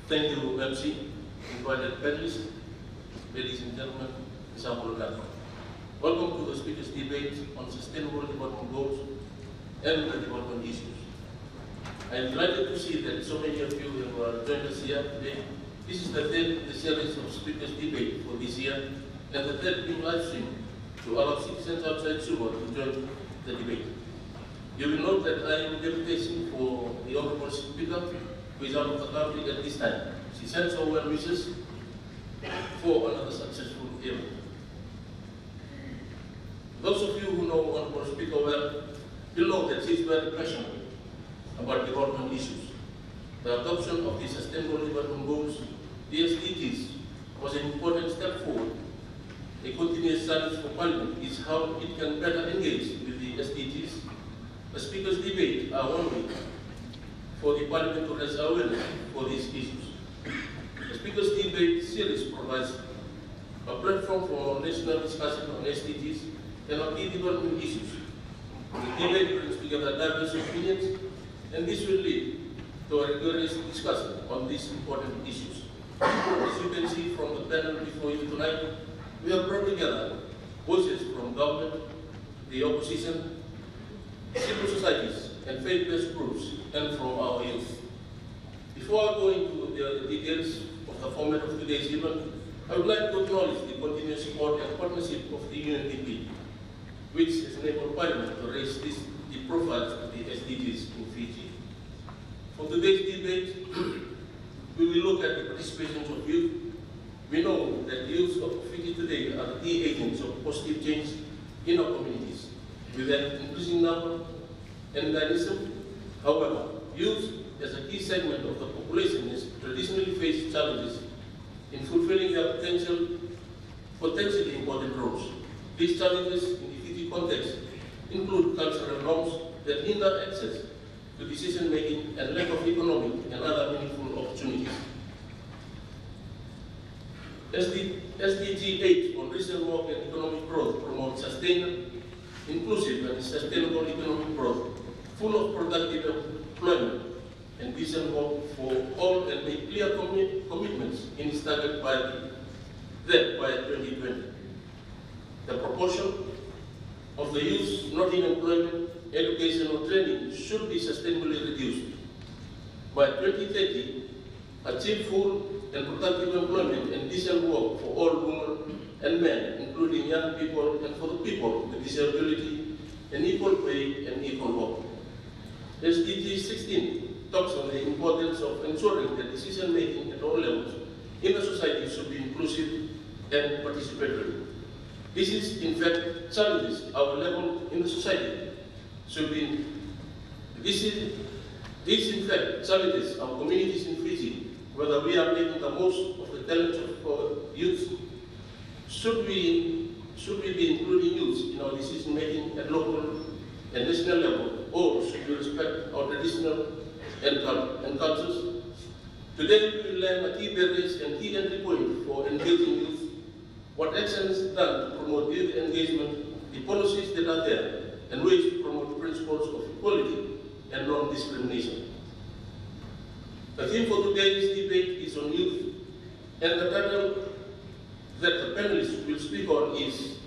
Thank you, MC, invited panelists, ladies and gentlemen, welcome to the speakers' debate on sustainable development goals and the development issues. I am delighted to see that so many of you have joined us here today. This is the third in the series of speakers' debate for this year, and the third being live streamed to allow citizens outside Suva to join the debate. You will note that I am deputation for the Honourable Speaker, who is out of the country at this time. She sends her well wishes for another successful year. Those of you who know Honourable Speaker well will know that she is very passionate about development issues. The adoption of the Sustainable Development Goals, the SDGs, was an important step forward. A continuous challenge for Parliament is how it can better engage with the SDGs. The speakers' debate are one way for the Parliament to raise awareness for these issues. The speakers' debate series provides a platform for national discussion on SDGs and on key development issues. The debate brings together diverse opinions, and this will lead to a rigorous discussion on these important issues. As you can see from the panel before you tonight, we have brought together voices from government, the opposition, civil societies, and faith-based groups, and from our youth. Before I go into the details of the format of today's event, I would like to acknowledge the continuous support and partnership of the UNDP, which has enabled Parliament to raise the profiles of the SDGs in Fiji. For today's debate, we will look at the participation of youth. We know that the youth of Fiji today are the key agents of positive change in our communities, with an increasing number and dynamism. However, youth as a key segment of the population has traditionally faced challenges in fulfilling their potentially important roles. These challenges in the Fiji context include cultural norms that hinder access to decision-making and lack of economic and other meaningful opportunities. SDG 8 on recent work and economic growth promotes sustainable, inclusive and sustainable economic growth, full of productive employment and decent work for all, and make clear commitments in its target by 2020. The proportion of the youth not in employment, education or training should be sustainably reduced. By 2030, achieve full and productive employment and decent work for all women and men, including young people, and for the people with disability, and equal pay and equal work. SDG 16 talks on the importance of ensuring that decision-making at all levels in a society should be inclusive and participatory. This is, in fact, challenges our level in the society should be. This, in fact, challenges our communities in Fiji, whether we are making the most of the talents of our youth. Should we be including youth in our decision-making at local and national level, or should we respect our traditional and cultures? Today we will learn the key barriers and key entry point for engaging youth, what actions done to promote youth engagement, the policies that are there, and ways to promote principles of equality and non-discrimination. The theme for today's debate is on youth, and the title that the panelists will speak on is,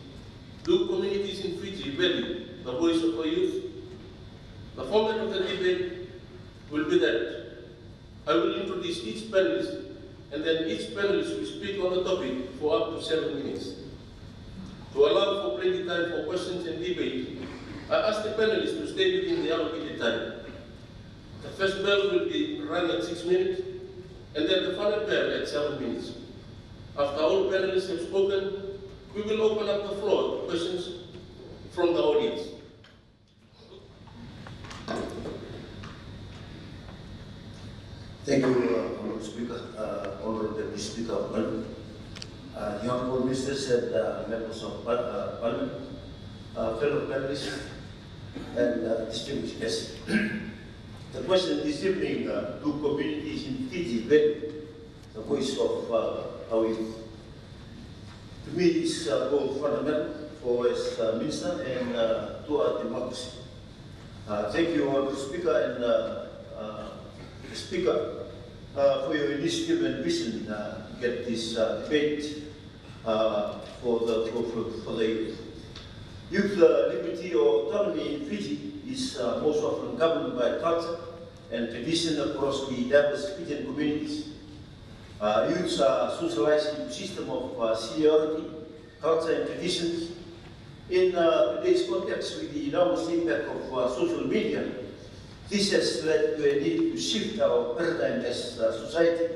do communities in Fiji value the voice of our youth? The format of the debate will be that I will introduce each panelist, and then each panelist will speak on the topic for up to 7 minutes. To allow for plenty time for questions and debate, I ask the panelists to stay within the allocated time. The first bell will be rung at 6 minutes, and then the final bell at 7 minutes. After all panelists have spoken, we will open up the floor to questions from the audience. Thank you, Honourable Speaker, Honourable Deputy Speaker of Parliament, the Honourable Ministers and members of Parliament, fellow panelists, and distinguished guests. The question this evening, do communities in Fiji value the voice of our youth? To me, it's both fundamental for as Minister and to our democracy. Thank you, Honourable Speaker and Speaker for your initiative and vision to get this debate for the youth. Youth liberty or autonomy in Fiji is most often governed by culture and tradition across the diverse Fijian communities. Youths are socialized into a system of seniority, culture and traditions. In today's context, with the enormous impact of social media, this has led to a need to shift our paradigm as a society,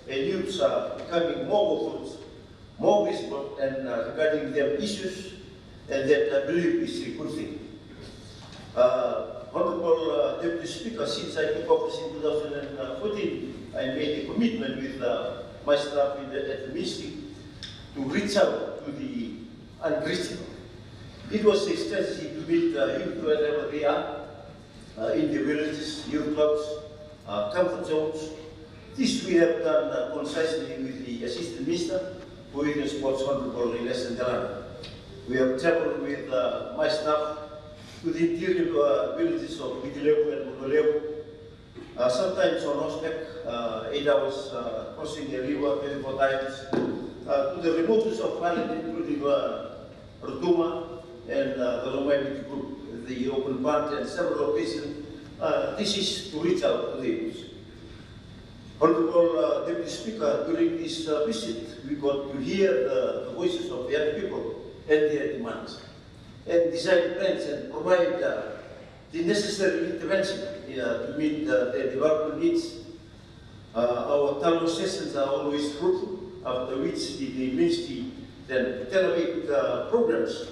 and youths are becoming more vocal, more visible, and regarding their issues, and that I believe is a good thing. Honorable Deputy Speaker, since I took office in 2014, I made a commitment with my staff at the ministry to reach out to the unreachable. It was a strategy to meet youth wherever they are, in the villages, youth clubs, comfort zones. This we have done concisely with the Assistant Minister for Youth and Sports, Honorable Ines Delano. We have traveled with my staff to the interior villages of Midileu and Mugoleu, sometimes on horseback, 8 hours crossing a river 24 times, to the remotest of Ireland, including Rotuma and the Lomai group, the open plant and several locations. This is to reach out to the youth. Honorable Deputy Speaker, during this visit, we got to hear the voices of young people and their demands, and design plans and provide the necessary intervention to meet their development needs. Our town sessions are always fruitful, after which the ministry then tailor-make programs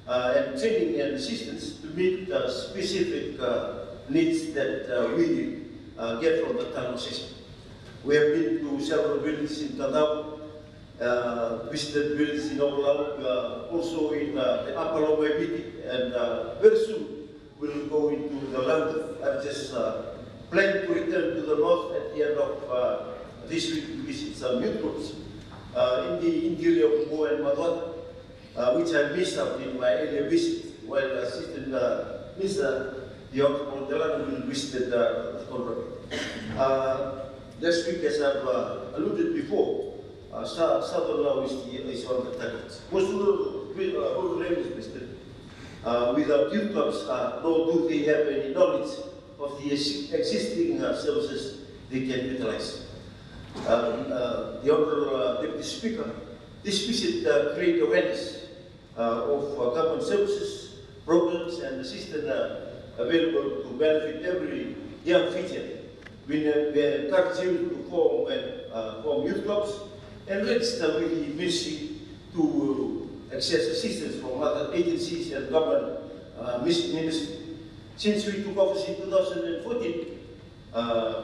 and training and assistance to meet specific needs that we get from the town session. We have been to several villages in Tadau, visited villages in Ovalau, also in the Upper Lomai, and very soon we'll go into the land. I've just planned to return to the north at the end of this week to visit some youth groups in the interior of Mo and Maduata, which I missed out in my earlier visit, while Assistant Minister, the Honorable Delano, will visit the Conrad. Last week, as I've alluded before, Southern Law is on the target. Most rural areas, without youth clubs, nor do they have any knowledge of the existing services they can utilize. The Honorable Deputy Speaker, this visit created awareness of government services, programs, and assistance available to benefit every young Fijian. We encourage you to form youth clubs and register with the ministry to access assistance from other agencies and government ministry. Since we took office in 2014,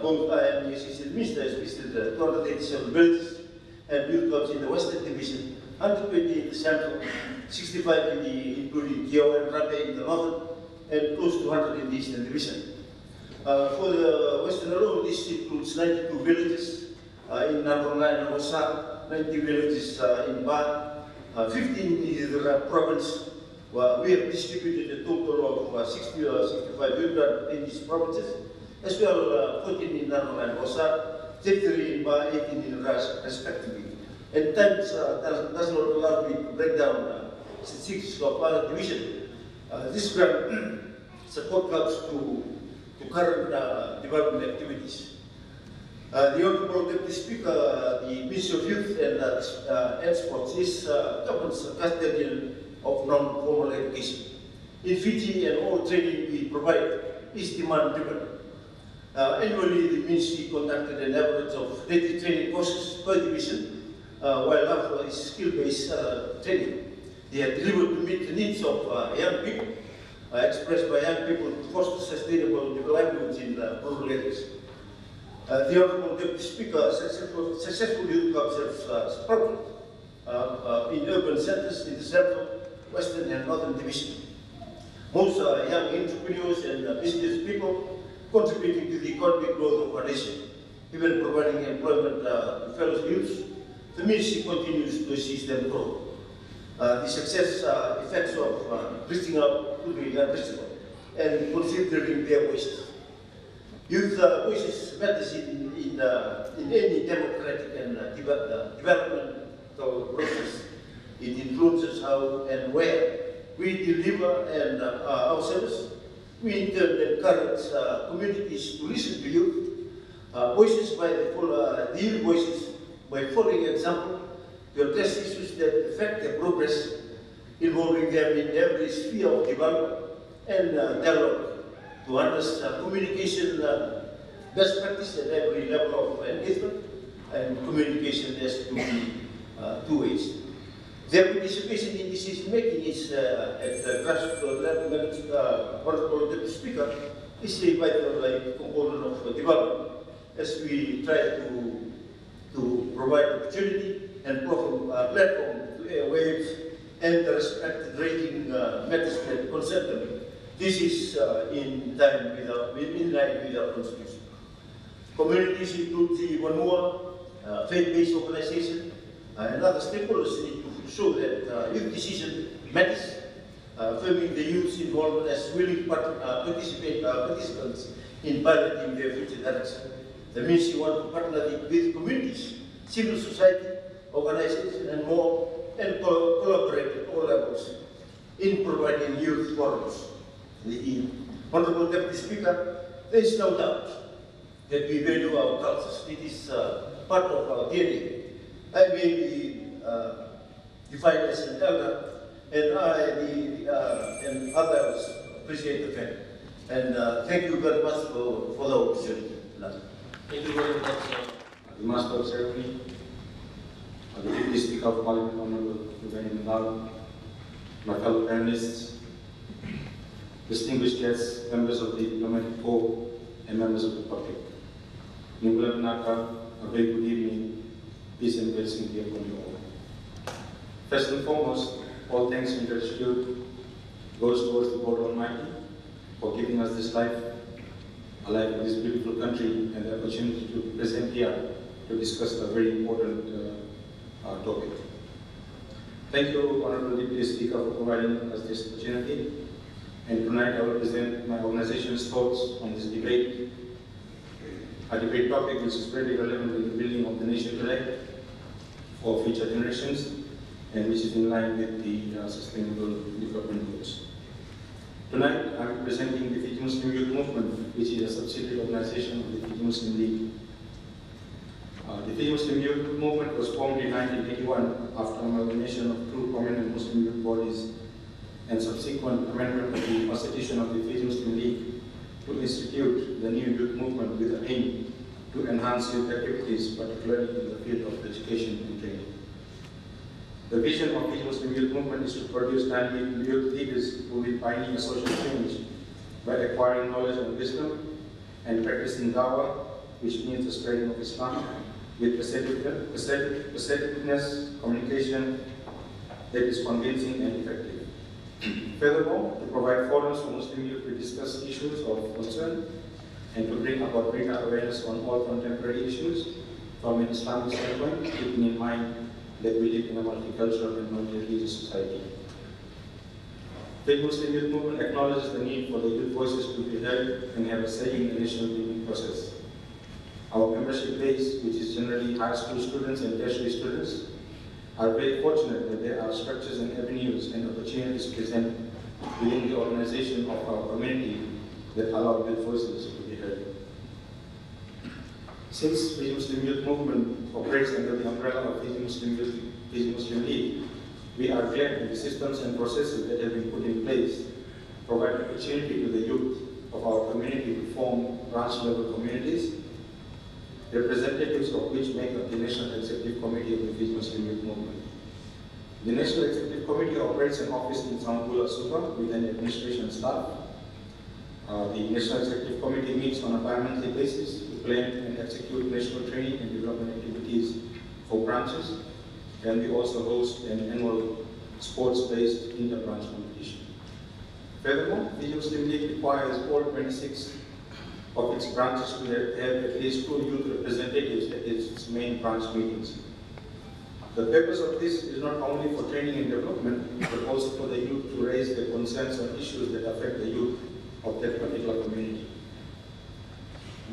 both I and the Assistant Minister has visited 287 villages and youth clubs in the Western Division, 120 in the Central, 65 in the, including Kio and Rabe in the Northern, and close to 100 in the Eastern Division. For the Western alone, this includes 92 villages in Naronga and Rosa, 90 villages in Ba, 15 in the province. We have distributed a total of 65 villages in these provinces, as well 14 in Naronga and Rosa, 33 in Ba, 18 in Ras, respectively. And times does not allow me to break down statistics of other division. This grant support clubs to current development activities. The Honorable Deputy Speaker, the Ministry of Youth and Sports is government's custodian of non-formal education. In Fiji, and all training we provide is demand-driven. Annually, the Ministry conducted an average of 30 training courses per division, while half is skill-based training. They are delivered to meet the needs of young people, expressed by young people to foster sustainable livelihoods in rural areas. The Honorable Deputy Speaker, successful youth clubs have sprouted in urban centers in the Central, Western and Northern Division. Most are young entrepreneurs and business people contributing to the economic growth of our nation, even providing employment to fellow youths. The Ministry continues to assist them grow. The success effects of reaching out to the unreachable and considering their voices. Youth voices matters in any democratic and developmental process. It influences how and where we deliver and our service. We in turn encourage communities to listen to youth voices by the youth voices by following example to address issues that affect their progress, involving them in every sphere of development and dialogue to understand communication best practice at every level of engagement, and communication has to be two ways. Their participation in decision making is at the grassroots level, Honorable Deputy Speaker, is a vital component of development as we try to provide opportunity and platform to airwaves and the respected rating matters that concern them. This is in line with our Constitution. Communities include the Vanua, faith-based organization, and other stakeholders need to show that youth decision matters, affirming the youth's involvement as willing participants in piloting their future direction. That means you want to partner with communities, civil society, organizations, and more, and collaborate at all levels in providing youth forums. The Honorable Deputy Speaker, there is no doubt that we value our cultures. It is part of our DNA. I may be defined as an elder, and and others appreciate the fact. And thank you very much for the opportunity. Thank you very much, The Master of Ceremony, the Deputy Speaker of Parliament, Honorable Nadal, my fellow panelists, distinguished guests, members of the Diplomatic Corps, and members of the public. Nimbula Naka, a very good evening, peace and blessing be upon you all. First and foremost, all thanks and gratitude goes towards the God Almighty for giving us this life, a life in this beautiful country, and the opportunity to be present here to discuss a very important topic. Thank you, Honorable Deputy Speaker, for providing us this opportunity. And tonight I will present my organization's thoughts on this debate, a debate topic which is very relevant in the building of the nation today for future generations, and which is in line with the Sustainable Development Goals. Tonight I am presenting the Fiji Muslim Youth Movement, which is a subsidiary organization of the Fiji Muslim League. The Fiji Muslim Youth Movement was formed in 1981 after amalgamation of two prominent Muslim youth bodies and subsequent amendment of the Constitution of the Fiji Muslim League to institute the new youth movement with the aim to enhance youth activities, particularly in the field of education and training. The vision of Fiji Muslim Youth Movement is to produce dynamic youth leaders who will pioneer social change by acquiring knowledge and wisdom and practicing dawah, which means the spreading of Islam, with assertiveness, communication that is convincing and effective. Furthermore, to provide forums for Muslim youth to discuss issues of concern and to bring about greater awareness on all contemporary issues from an Islamic standpoint, keeping in mind that we live in a multicultural and multi-religious society. The Muslim Youth Movement acknowledges the need for the youth voices to be heard and have a say in the national building process. Our membership base, which is generally high school students and tertiary students, are very fortunate that there are structures and avenues and opportunities present within the organization of our community that allow youth voices to be heard. Since the Muslim Youth Movement operates under the umbrella of Fiji Muslim League, we are glad that the systems and processes that have been put in place provide opportunity to the youth of our community to form branch-level communities, representatives of which make up the National Executive Committee of the Fiji Muslim Youth Movement. The National Executive Committee operates an office in Sangula, Suva with an administration staff. The National Executive Committee meets on a bi-monthly basis to plan and execute national training and development activities for branches, and we also host an annual sports-based inter-branch competition. Furthermore, the Muslim League requires all 26 of its branches to have at least 2 youth representatives at its main branch meetings. The purpose of this is not only for training and development, but also for the youth to raise their concerns on issues that affect the youth of that particular community.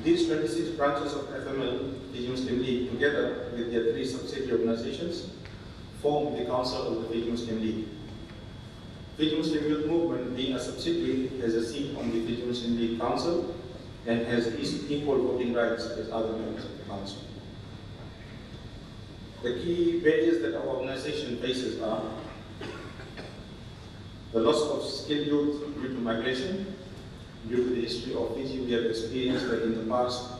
These 26 branches of FML, Fiji Muslim League, together with their 3 subsidiary organizations, form the Council of the Fiji Muslim League. Fiji Muslim Youth Movement, being a subsidiary, has a seat on the Fiji Muslim League Council and has equal voting rights as other members of the Council. The key barriers that our organization faces are the loss of skilled youth due to migration. Due to the history of Fiji, we have experienced that in the past,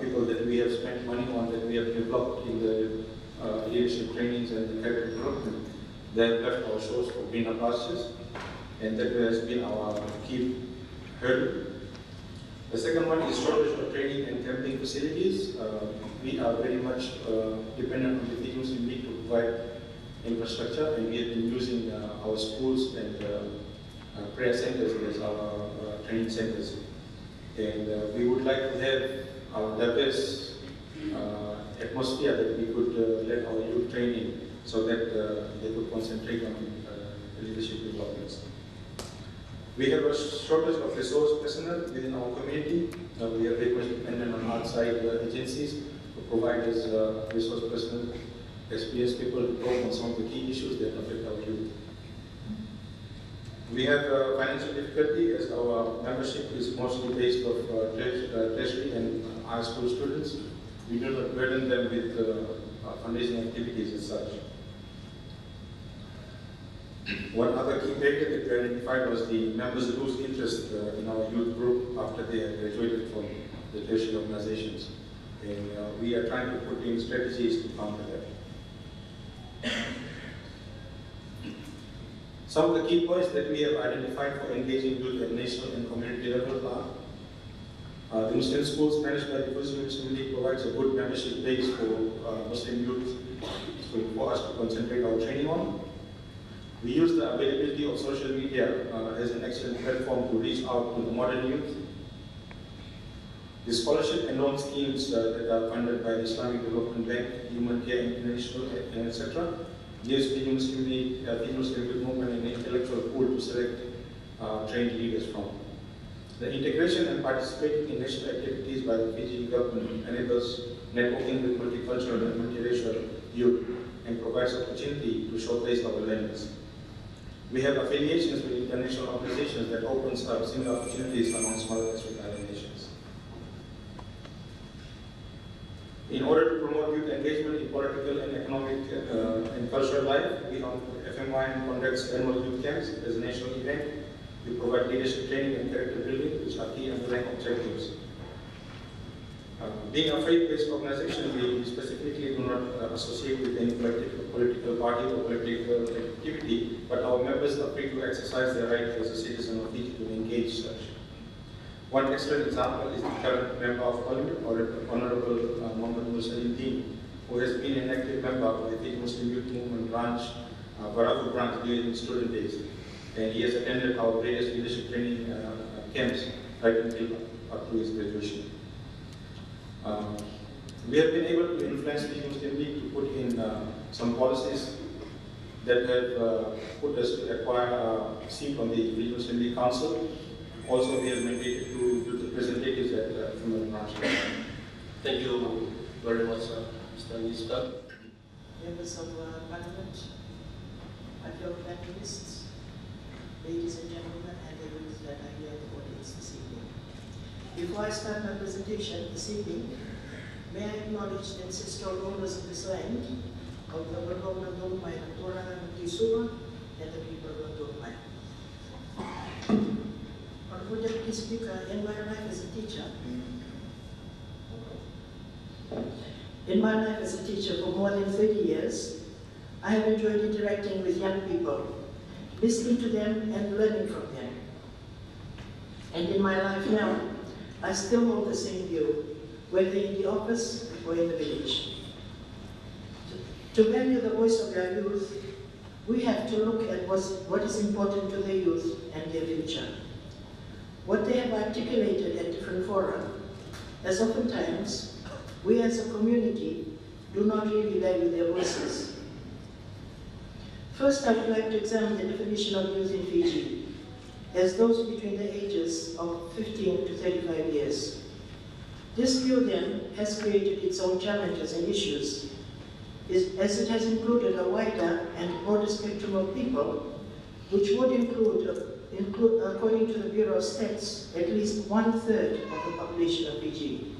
people that we have spent money on, that we have developed in the leadership trainings and the character development, they have left our shores for greener pastures, and that has been our key hurdle. The second one is shortage of training and camping facilities. We are very much dependent on the Fiji Muslim League to provide infrastructure, and we have been using our schools and prayer centers as our training centers. And we would like to have our diverse atmosphere that we could let our youth training so that they could concentrate on leadership developments. We have a shortage of resource personnel within our community. We are very much dependent on outside agencies to provide us resource personnel, experienced people to talk on some of the key issues that affect our youth. We have financial difficulty as our membership is mostly based off tertiary and high school students. We do not burden them with fundraising activities as such. One other key barrier that we identified was the members lose interest in our youth group after they have graduated from the tertiary organizations. And we are trying to put in strategies to counter that. Some of the key points that we have identified for engaging youth at national and community level are the Muslim schools managed by the Muslim League provides a good membership base for Muslim youth for us to concentrate our training on. We use the availability of social media as an excellent platform to reach out to the modern youth. The scholarship and loan schemes that are funded by the Islamic Development Bank, Human Care International, etc., gives the Muslim League, the Muslim Youth Movement an intellectual pool to select trained leaders from. The integration and participating in national activities by the Fiji government enables networking with multicultural and multiracial youth and provides opportunity to showcase our learnings. We have affiliations with international organizations that opens up similar opportunities among smaller Pacific Island nations. In order to promote youth engagement in political and economic and cultural life, FMY conducts annual youth camps as a national event. We provide leadership training and character building, which are key underlying objectives. Being a faith-based organization, we specifically do not associate with any political party or political activity, but our members are free to exercise their right as a citizen of Fiji to engage such. One excellent example is the current Member of Parliament, Honorable Muhammad Musalim, who has been an active member of the Fiji Muslim Youth Movement branch, Barafu branch during student days. And he has attended our various leadership training camps right until up to his graduation. We have been able to influence the Muslim League to put in some policies that have put us to acquire a seat on the Muslim League Council. Also, we have mandated to do the representatives at from the branch. Thank you very much, Mr. Minister. Members of Parliament, my fellow panelists, ladies and gentlemen, and the youth that are here in the audience this evening. Before I start my presentation this evening, may I acknowledge the ancestral owners of this land, of the Wadoma Domai, Torana Kisura, and the people of Domai. Honorable Deputy Speaker, in my life as a teacher, for more than 30 years, I have enjoyed interacting with young people, listening to them and learning from them. And in my life now, I still hold the same view, whether in the office or in the village. To value the voice of our youth, we have to look at what is important to the youth and their future. What they have articulated at different fora, as oftentimes, we as a community do not really value their voices. First, I would like to examine the definition of youth in Fiji as those between the ages of 15 to 35 years. This view then has created its own challenges and issues, as it has included a wider and broader spectrum of people, which would include, according to the Bureau of Stats, at least 1/3 of the population of Fiji.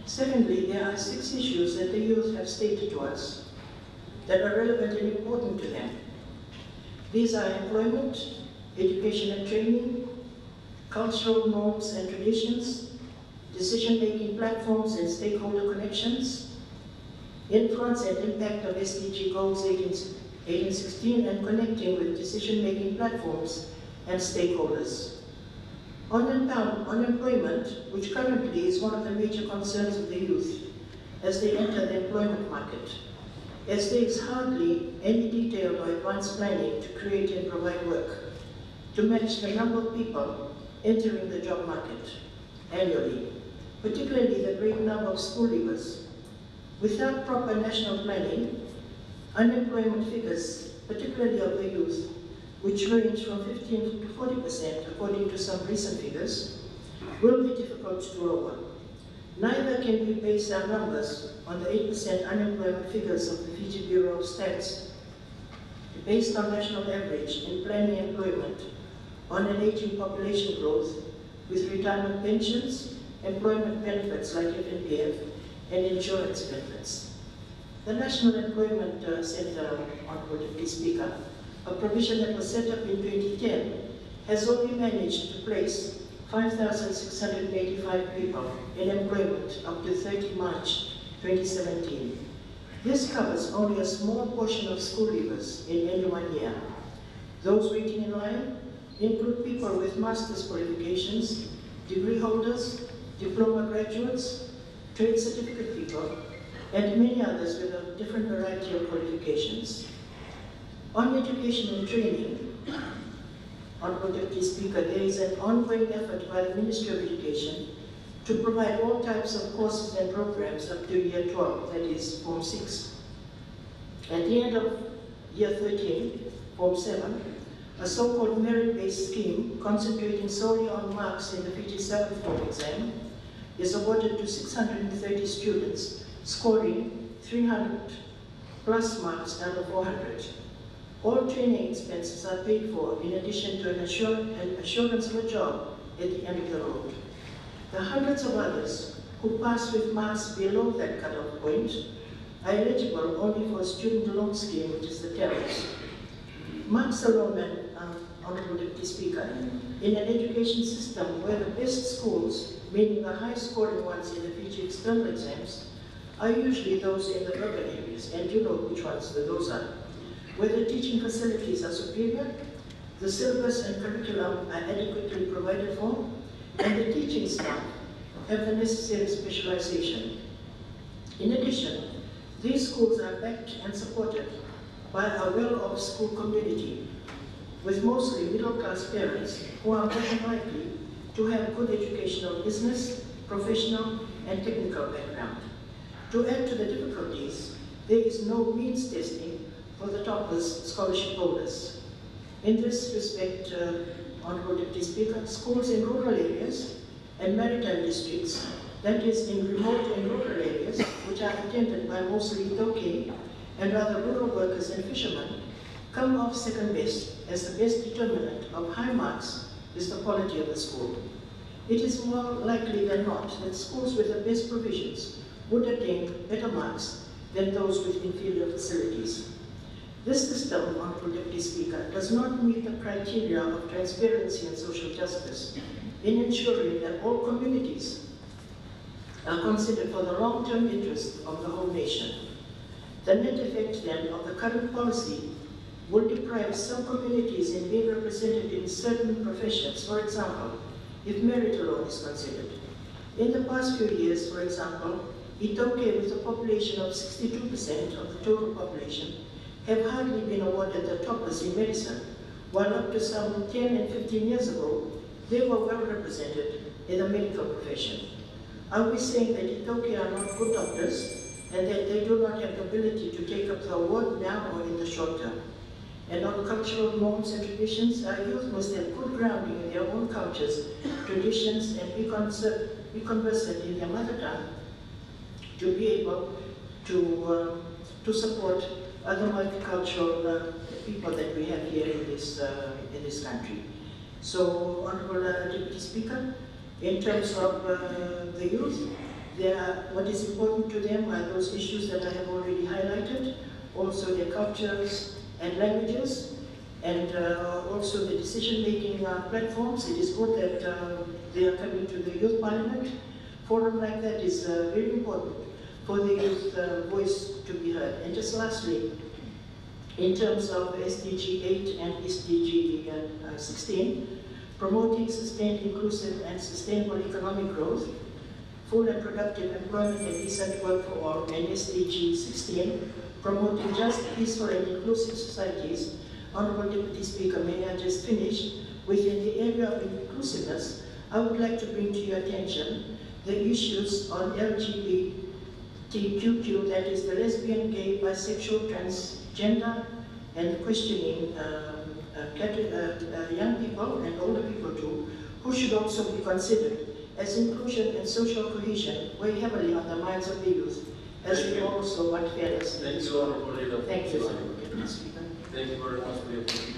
Secondly, there are 6 issues that the youth have stated to us that are relevant and important to them. These are employment, education and training, cultural norms and traditions, decision-making platforms and stakeholder connections, influence and impact of SDG goals 1816 and connecting with decision-making platforms and stakeholders. On unemployment, which currently is one of the major concerns of the youth as they enter the employment market, as there is hardly any detailed or advanced planning to create and provide work to match the number of people entering the job market annually, particularly the great number of school leavers. Without proper national planning, unemployment figures, particularly of the youth, which range from 15 to 40% according to some recent figures, will be difficult to lower. Neither can we base our numbers on the 8% unemployment figures of the Fiji Bureau of Stats, based on national average in planning employment, on an aging population growth, with retirement pensions, employment benefits like FNPF, and insurance benefits. The National Employment Center, Honorable Deputy Speaker, a provision that was set up in 2010, has only managed to place 5,685 people in employment up to 30 March 2017. This covers only a small portion of school leavers in any one year. Those waiting in line include people with master's qualifications, degree holders, diploma graduates, trade certificate people, and many others with a different variety of qualifications. On education and training, Honorable Deputy Speaker, there is an ongoing effort by the Ministry of Education to provide all types of courses and programs up to year 12, that is Form 6. At the end of year 13, Form 7, a so-called merit-based scheme concentrating solely on marks in the Fiji 7th Form exam is awarded to 630 students, scoring 300 plus marks out of 400. All training expenses are paid for in addition to an assurance of a job at the end of the road. The hundreds of others who pass with marks below that cutoff point are eligible only for a student loan scheme, which is the TELS. Marks alone, Honorable Deputy Speaker, in an education system where the best schools, meaning the high-scoring ones in the Fiji external exams, are usually those in the urban areas, and you know which ones those are, where the teaching facilities are superior, the syllabus and curriculum are adequately provided for, and the teaching staff have the necessary specialization. In addition, these schools are backed and supported by a well-off school community, with mostly middle-class parents who are more than likely to have good educational, business, professional, and technical background. To add to the difficulties, there is no means testing for the toppers scholarship holders. In this respect, Honorable Deputy Speaker, schools in rural areas and maritime districts, that is in remote and rural areas, which are attended by mostly Itoke and other rural workers and fishermen, come off second best, as the best determinant of high marks is the quality of the school. It is more likely than not that schools with the best provisions would attain better marks than those with inferior facilities. This system, Honorable Deputy Speaker, does not meet the criteria of transparency and social justice in ensuring that all communities are considered for the long-term interest of the whole nation. The net effect then of the current policy will deprive some communities in being represented in certain professions. For example, if merit alone is considered. In the past few years, for example, Itoke, with a population of 62% of the total population, have hardly been awarded the toppers in medicine, while up to some 10 and 15 years ago, they were well represented in the medical profession. Are we saying that Itoke are not good doctors and that they do not have the ability to take up the award now or in the short term? And on cultural norms and traditions, our youth must have good grounding in their own cultures, traditions, and be be conversant in their mother tongue to be able to support other multicultural people that we have here in this country. So, Honorable Deputy Speaker, in terms of the youth, what is important to them are those issues that I have already highlighted, also their cultures and languages, and also the decision-making platforms. It is good that they are coming to the Youth Parliament. Forum like that is very important for the youth voice to be heard. And just lastly, in terms of SDG 8 and SDG 16, promoting sustained, inclusive and sustainable economic growth, full and productive employment and decent work for all, and SDG 16, promoting just, peaceful and inclusive societies. Honorable Deputy Speaker, may I just finish? Within the area of inclusiveness, I would like to bring to your attention the issues on LGBTQ, that is the lesbian, gay, bisexual, transgender, and questioning young people and older people too, who should also be considered, as inclusion and social cohesion weigh heavily on the minds of the youth, as we also want fairness. Thank you, Honorable Leader. Thank you, Honorable Deputy Speaker. Thank you very much for your contribution.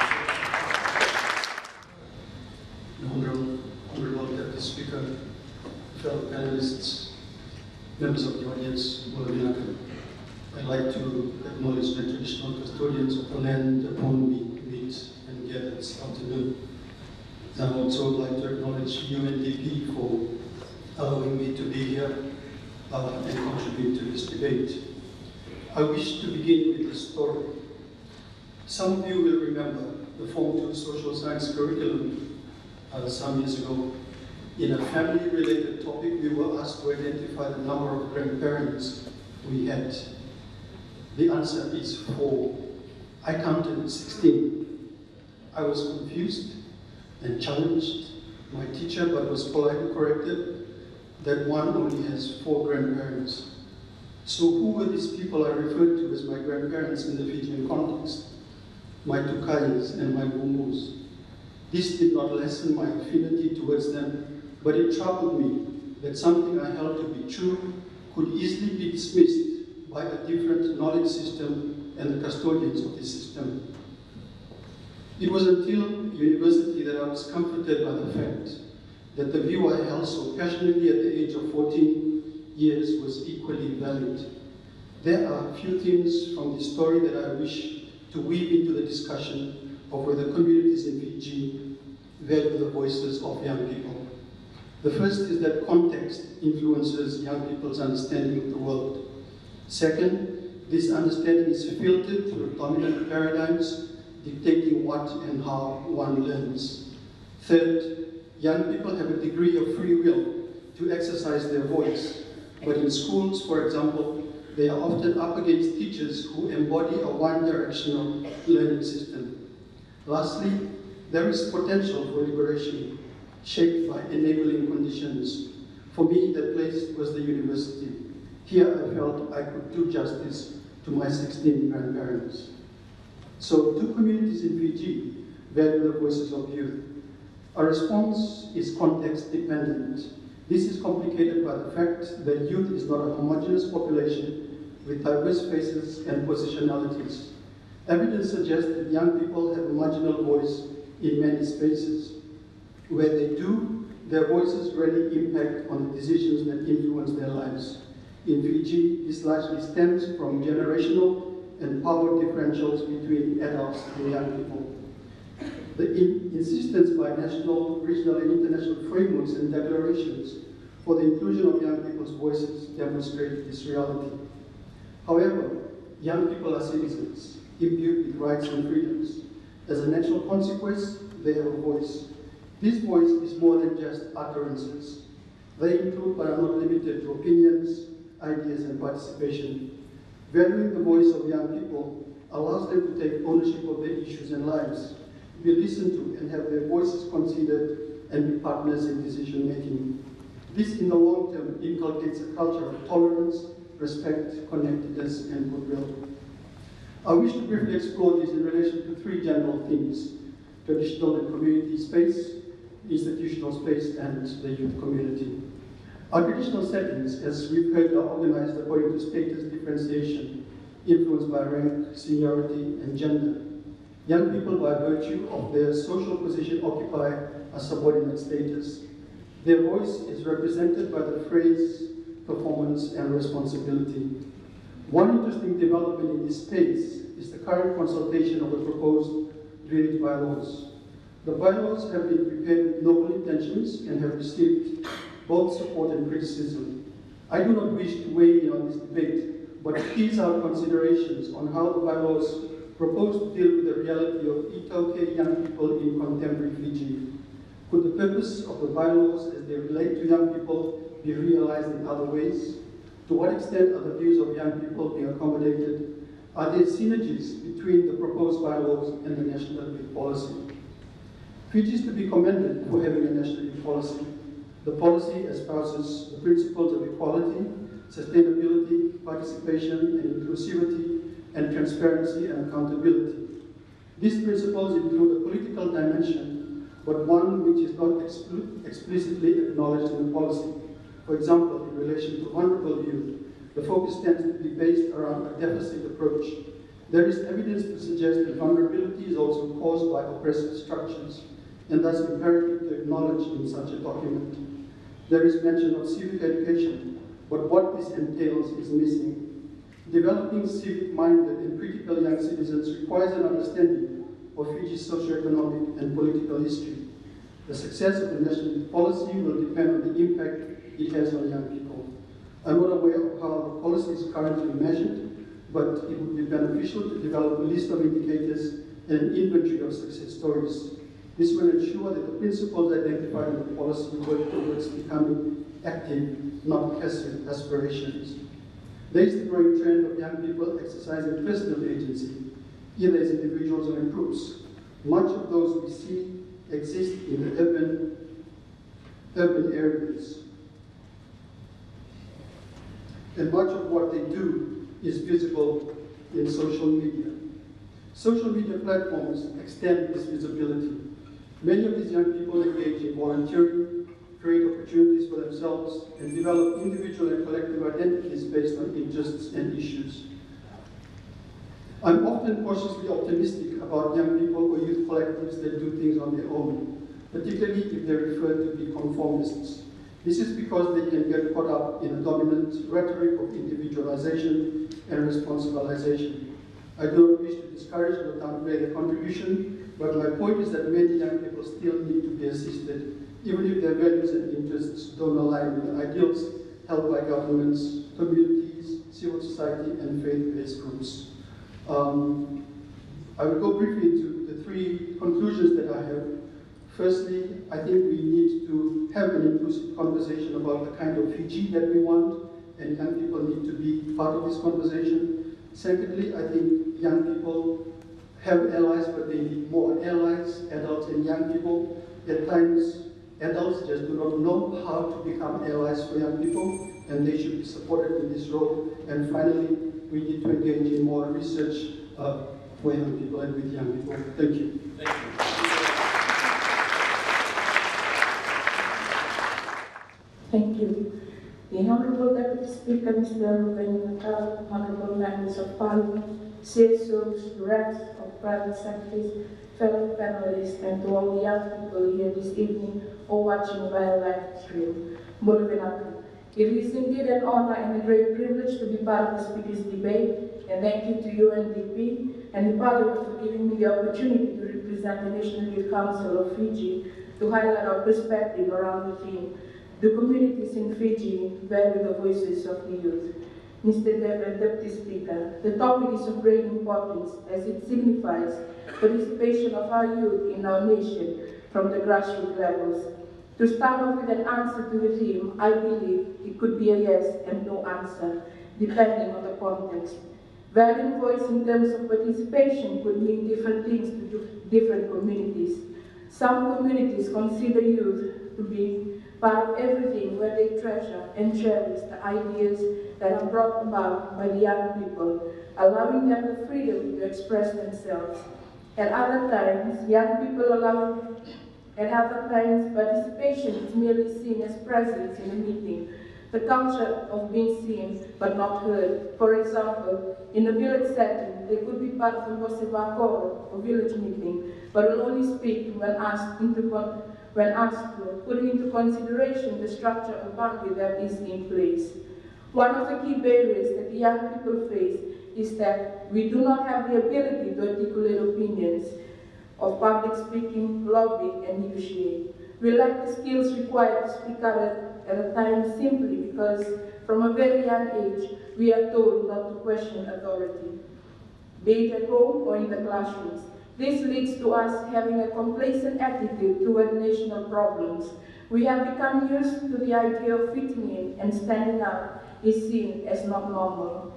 Honorable Deputy Speaker, fellow panelists, members of the audience, I'd like to acknowledge the traditional custodians of the land upon we meet and gather this afternoon. I would also like to acknowledge UNDP for allowing me to be here and contribute to this debate. I wish to begin with a story. Some of you will remember the Form 2 social science curriculum some years ago. In a family-related topic, we were asked to identify the number of grandparents we had. The answer is 4. I counted 16. I was confused and challenged my teacher, but was politely corrected that one only has 4 grandparents. So who were these people I referred to as my grandparents in the Fijian context? My Tukais and my Bumus. This did not lessen my affinity towards them, but it troubled me that something I held to be true could easily be dismissed by a different knowledge system and the custodians of this system. It was until university that I was comforted by the fact that the view I held so passionately at the age of 14 years was equally valid. There are a few themes from this story that I wish to weave into the discussion of whether communities in Fiji value the voices of young people. The first is that context influences young people's understanding of the world. Second, this understanding is filtered through dominant paradigms dictating what and how one learns. Third, young people have a degree of free will to exercise their voice, but in schools, for example, they are often up against teachers who embody a one-directional learning system. Lastly, there is potential for liberation, shaped by enabling conditions. For me, that place was the university. Here I felt I could do justice to my 16 grandparents. So, do communities in Fiji value the voices of youth? Our response is context dependent. This is complicated by the fact that youth is not a homogeneous population with diverse faces and positionalities. Evidence suggests that young people have a marginal voice in many spaces. Where they do, their voices really impact on the decisions that influence their lives. In Fiji, this largely stems from generational and power differentials between adults and young people. The insistence by national, regional, and international frameworks and declarations for the inclusion of young people's voices demonstrate this reality. However, young people are citizens, imbued with rights and freedoms. As a natural consequence, they have a voice. This voice is more than just utterances. They include, but are not limited to, opinions, ideas, and participation. Valuing the voice of young people allows them to take ownership of their issues and lives, be listened to, and have their voices considered and be partners in decision-making. This, in the long term, inculcates a culture of tolerance, respect, connectedness, and goodwill. I wish to briefly explore this in relation to 3 general themes: traditional and community space, institutional space, and the youth community. Our traditional settings, as we've heard, are organized according to status differentiation, influenced by rank, seniority, and gender. Young people, by virtue of their social position, occupy a subordinate status. Their voice is represented by the phrase, performance, and responsibility. One interesting development in this space is the current consultation of the proposed drainage bylaws. The bylaws have been prepared with noble intentions and have received both support and criticism. I do not wish to weigh in on this debate, but these are considerations on how the bylaws propose to deal with the reality of Itoke young people in contemporary Fiji. Could the purpose of the bylaws as they relate to young people be realized in other ways? To what extent are the views of young people being accommodated? Are there synergies between the proposed bylaws and the national youth policy? Fiji is to be commended for having a national youth policy. The policy espouses the principles of equality, sustainability, participation, and inclusivity, and transparency and accountability. These principles include a political dimension, but one which is not explicitly acknowledged in the policy. For example, in relation to vulnerable youth, the focus tends to be based around a deficit approach. There is evidence to suggest that vulnerability is also caused by oppressive structures, and thus imperative to acknowledge in such a document. There is mention of civic education, but what this entails is missing. Developing civic-minded and critical young citizens requires an understanding of Fiji's socioeconomic and political history. The success of the national youth policy will depend on the impact it has on young people. I'm not aware of how the policy is currently measured, but it would be beneficial to develop a list of indicators and an inventory of success stories. This will ensure that the principles identified in the policy work towards becoming active, not passive aspirations. There is the growing trend of young people exercising personal agency, either as individuals or in groups. Much of those we see exist in the urban areas. And much of what they do is visible in social media. Social media platforms extend this visibility. Many of these young people engage in volunteering, create opportunities for themselves, and develop individual and collective identities based on interests and issues. I'm often cautiously optimistic about young people or youth collectives that do things on their own, particularly if they're referred to be conformists. This is because they can get caught up in a dominant rhetoric of individualization and responsibilization. I don't wish to discourage or downplay their contribution, but my point is that many young people still need to be assisted, even if their values and interests don't align with the ideals held by governments, communities, civil society, and faith-based groups. I will go briefly into the three conclusions that I have. Firstly, I think we need to have an inclusive conversation about the kind of Fiji that we want, and young people need to be part of this conversation. Secondly, I think young people have allies, but they need more allies, adults and young people. At times, adults just do not know how to become allies for young people, and they should be supported in this role. And finally, we need to engage in more research for young people and with young people. Thank you. Thank you. Thank you. The Honourable Deputy Speaker, Mr. Ruben Natal, Honourable Members of Parliament, CSOs, reps of private sectors, fellow panelists, and to all the young people here this evening or watching via live stream. It is indeed an honor and a great privilege to be part of the speakers' debate, and thank you to UNDP and the Parliament for giving me the opportunity to represent the National Youth Council of Fiji to highlight our perspective around the theme. The communities in Fiji value the voices of the youth. Mr. Deputy Speaker, the topic is of great importance as it signifies participation of our youth in our nation from the grassroots levels. To start off with an answer to the theme, I believe it could be a yes and no answer, depending on the context. Valuing voice in terms of participation could mean different things to different communities. Some communities consider youth to be part of everything, where they treasure and cherish the ideas that are brought about by the young people, allowing them the freedom to express themselves. At other times, young people participation is merely seen as presence in a meeting, the culture of being seen but not heard. For example, in a village setting, they could be part of a Bosevakoro or village meeting, but will only speak when asked putting into consideration the structure and boundary that is in place. One of the key barriers that the young people face is that we do not have the ability to articulate opinions of public speaking, lobbying, and negotiating. We lack the skills required to speak out at a time simply because from a very young age, we are told not to question authority, be it at home or in the classrooms. This leads to us having a complacent attitude toward national problems. We have become used to the idea of fitting in and standing out is seen as not normal.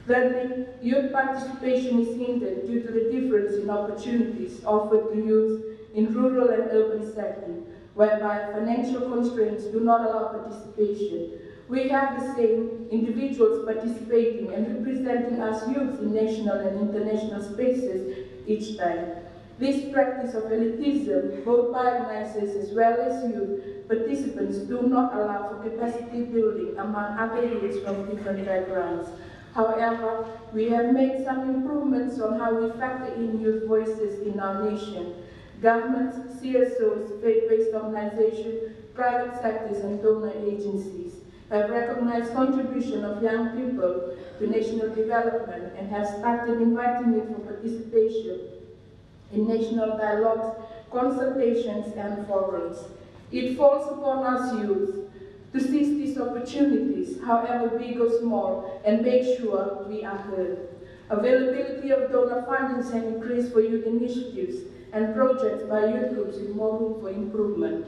Thirdly, youth participation is hindered due to the difference in opportunities offered to youth in rural and urban settings, whereby financial constraints do not allow participation. We have the same individuals participating and representing us youth in national and international spaces each time. This practice of elitism, both by organizers as well as youth participants, do not allow for capacity building among other youths from different backgrounds. However, we have made some improvements on how we factor in youth voices in our nation. Governments, CSOs, faith-based organizations, private sectors, and donor agencies have recognized contribution of young people to national development and have started inviting youth for participation in national dialogues, consultations, and forums. It falls upon us youth to seize these opportunities, however big or small, and make sure we are heard. Availability of donor funding has increased for youth initiatives and projects by youth groups with more room for improvement.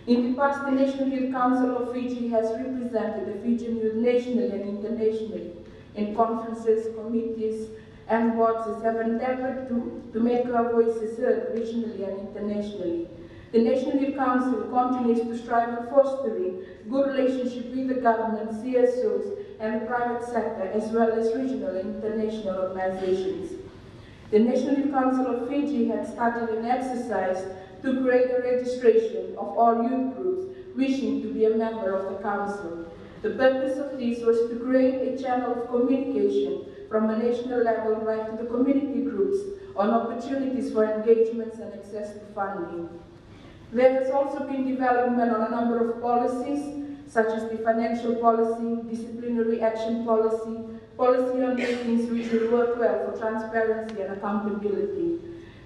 In the past, the National Youth Council of Fiji has represented the Fijian youth nationally and internationally in conferences, committees, and boards that have endeavored to make our voices heard regionally and internationally. The National Youth Council continues to strive in fostering good relationship with the government, CSOs, and the private sector, as well as regional and international organizations. The National Youth Council of Fiji had started an exercise to create a registration of all youth groups wishing to be a member of the Council. The purpose of this was to create a channel of communication from a national level right to the community groups on opportunities for engagements and access to funding. There has also been development on a number of policies, such as the financial policy, disciplinary action policy, policy on meetings which will work well for transparency and accountability.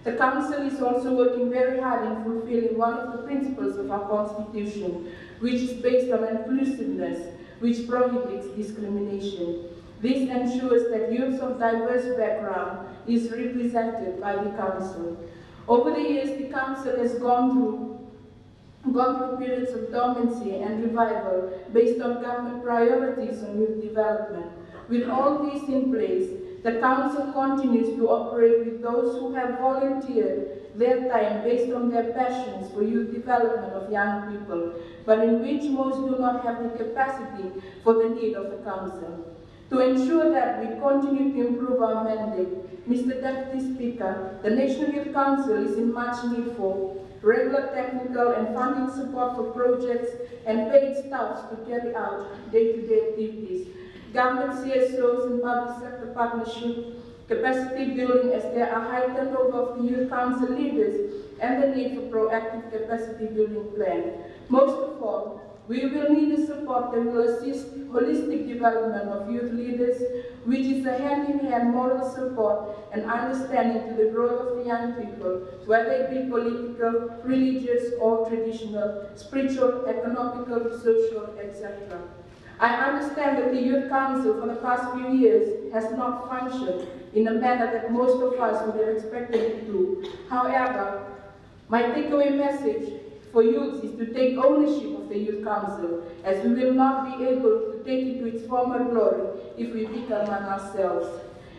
The Council is also working very hard in fulfilling one of the principles of our Constitution, which is based on inclusiveness, which prohibits discrimination. This ensures that youth of diverse background is represented by the Council. Over the years, the Council has gone through periods of dormancy and revival based on government priorities on youth development. With all this in place, the Council continues to operate with those who have volunteered their time based on their passions for youth development of young people, but in which most do not have the capacity for the need of the Council. To ensure that we continue to improve our mandate, Mr. Deputy Speaker, the National Youth Council is in much need for regular technical and funding support for projects and paid staff to carry out day-to-day activities, government CSOs and public sector partnership, capacity building as there are high turnover of the Youth Council leaders, and the need for proactive capacity building plan. Most of all, we will need the support that will assist holistic development of youth leaders, which is a hand-in-hand moral support and understanding to the growth of the young people, whether it be political, religious, or traditional, spiritual, economical, social, etc. I understand that the Youth Council for the past few years has not functioned in a manner that most of us would have expected it to. However, my takeaway message for youth is to take ownership of the Youth Council, as we will not be able to take it to its former glory if we pick among ourselves.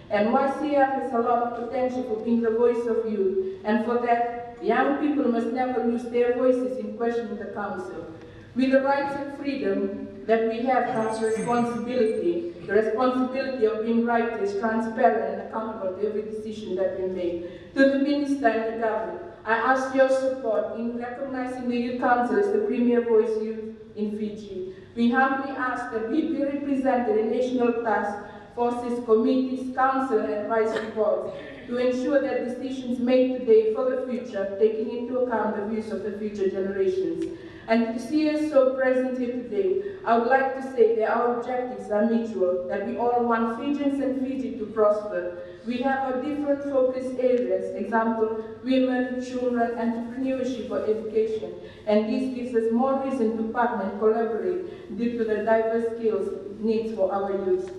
And YCF has a lot of potential for being the voice of youth, and for that, young people must never lose their voices in questioning the Council. With the rights and freedom that we have comes responsibility, the responsibility of being righteous, transparent, and accountable to every decision that we make. To the Minister and the Government, I ask your support in recognizing the Youth Council as the premier voice in Fiji. We humbly ask that we be represented in national task forces, committees, council, and advisory boards to ensure that decisions made today for the future, taking into account the views of the future generations. And to see us so present here today, I would like to say that our objectives are mutual, that we all want Fijians and Fiji to prosper. We have our different focus areas, example, women, children, entrepreneurship, or education. And this gives us more reason to partner and collaborate due to the diverse skills needs for our youth.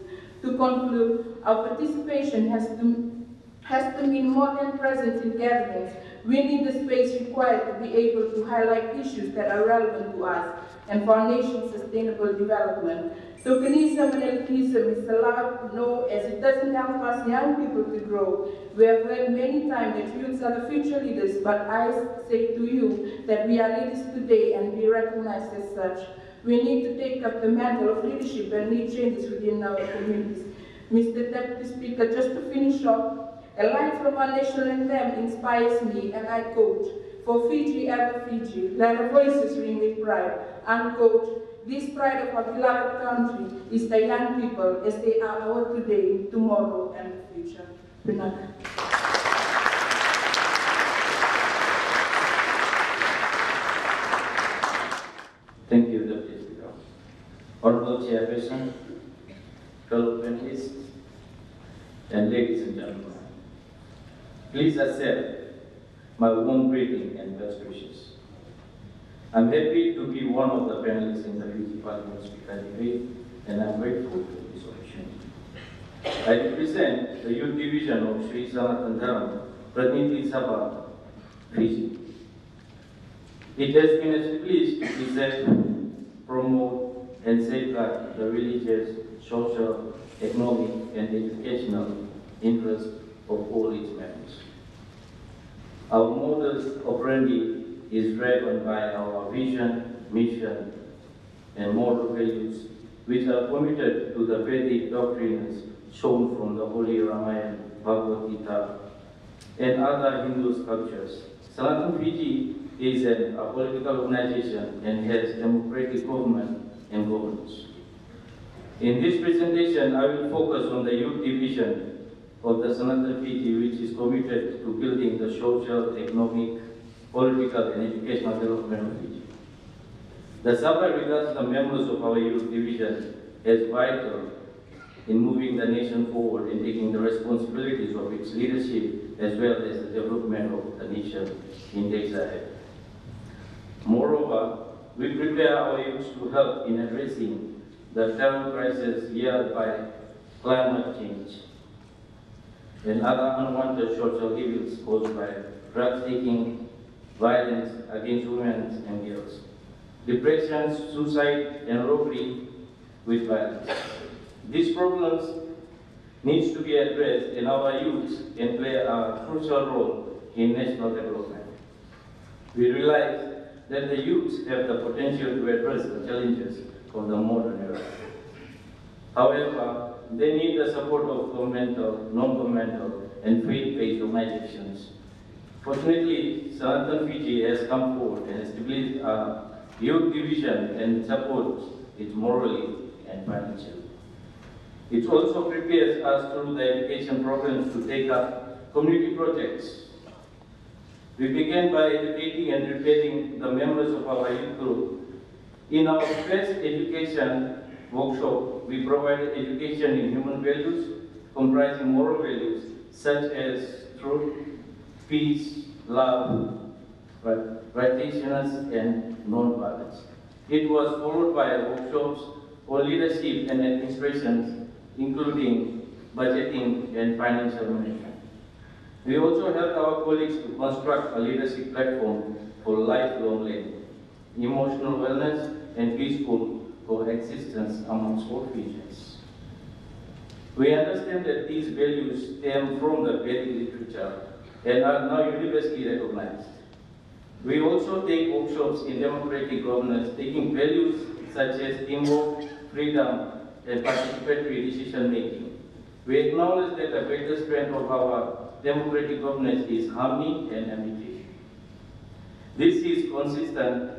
To conclude, our participation has to mean more than presence in gatherings. We need the space required to be able to highlight issues that are relevant to us and for our nation's sustainable development. Tokenism and elitism is allowed no, as it doesn't help us young people to grow. We have heard many times that youths are the future leaders, but I say to you that we are leaders today and be recognized as such. We need to take up the mantle of leadership and lead changes within our communities. Mr. Deputy Speaker, just to finish off, a line from our national anthem inspires me, and I quote, "For Fiji, ever Fiji, let our voices ring with pride," unquote. This pride of our beloved country is the young people, as they are our today, tomorrow, and the future. Renata. Thank you, Deputy Speaker. Honorable Chairperson, fellow panelists, and ladies and gentlemen, please accept my warm greeting and best wishes. I'm happy to be one of the panelists in the Fiji Parliament Speaker debate, and I'm grateful for this opportunity. I represent the Youth Division of Sri Sanatan Dharam, Pratniti Sabha, Fiji. It has been a privilege to present, promote, and safeguard the religious, social, economic, and educational interests of all its members. Our modus operandi is driven by our vision, mission, and moral values, which are committed to the Vedic doctrines shown from the Holy Ramayana, Bhagavad Gita, and other Hindu sculptures. Sanatan Fiji is a political organization and has democratic government and governance. In this presentation, I will focus on the youth division of the Sanatan Fiji, which is committed to building the social, economic, political, and educational development of Fiji. The Sabha regards the members of our youth division as vital in moving the nation forward and taking the responsibilities of its leadership as well as the development of the nation in days ahead. Moreover, we prepare our youth to help in addressing the terrible crisis yielded by climate change and other unwanted social evils caused by drug taking, violence against women and girls, depression, suicide, and robbery with violence. These problems need to be addressed, and our youth can play a crucial role in national development. We realize that the youth have the potential to address the challenges of the modern era. However, they need the support of governmental, non-governmental, and faith-based organizations. Fortunately, Sanatan Fiji has come forward and established a youth division and supports it morally and financially. It also prepares us through the education programs to take up community projects. We began by educating and preparing the members of our youth group. In our first education workshop, we provided education in human values, comprising moral values such as truth, peace, love, righteousness, and non-violence. It was followed by workshops for leadership and administration, including budgeting and financial management. We also helped our colleagues to construct a leadership platform for lifelong learning, emotional wellness, and peaceful coexistence amongst all Fijians. We understand that these values stem from the Vedic literature and are now universally recognized. We also take workshops in democratic governance, taking values such as teamwork, freedom, and participatory decision-making. We acknowledge that the greatest strength of our democratic governance is harmony and amity. This is consistent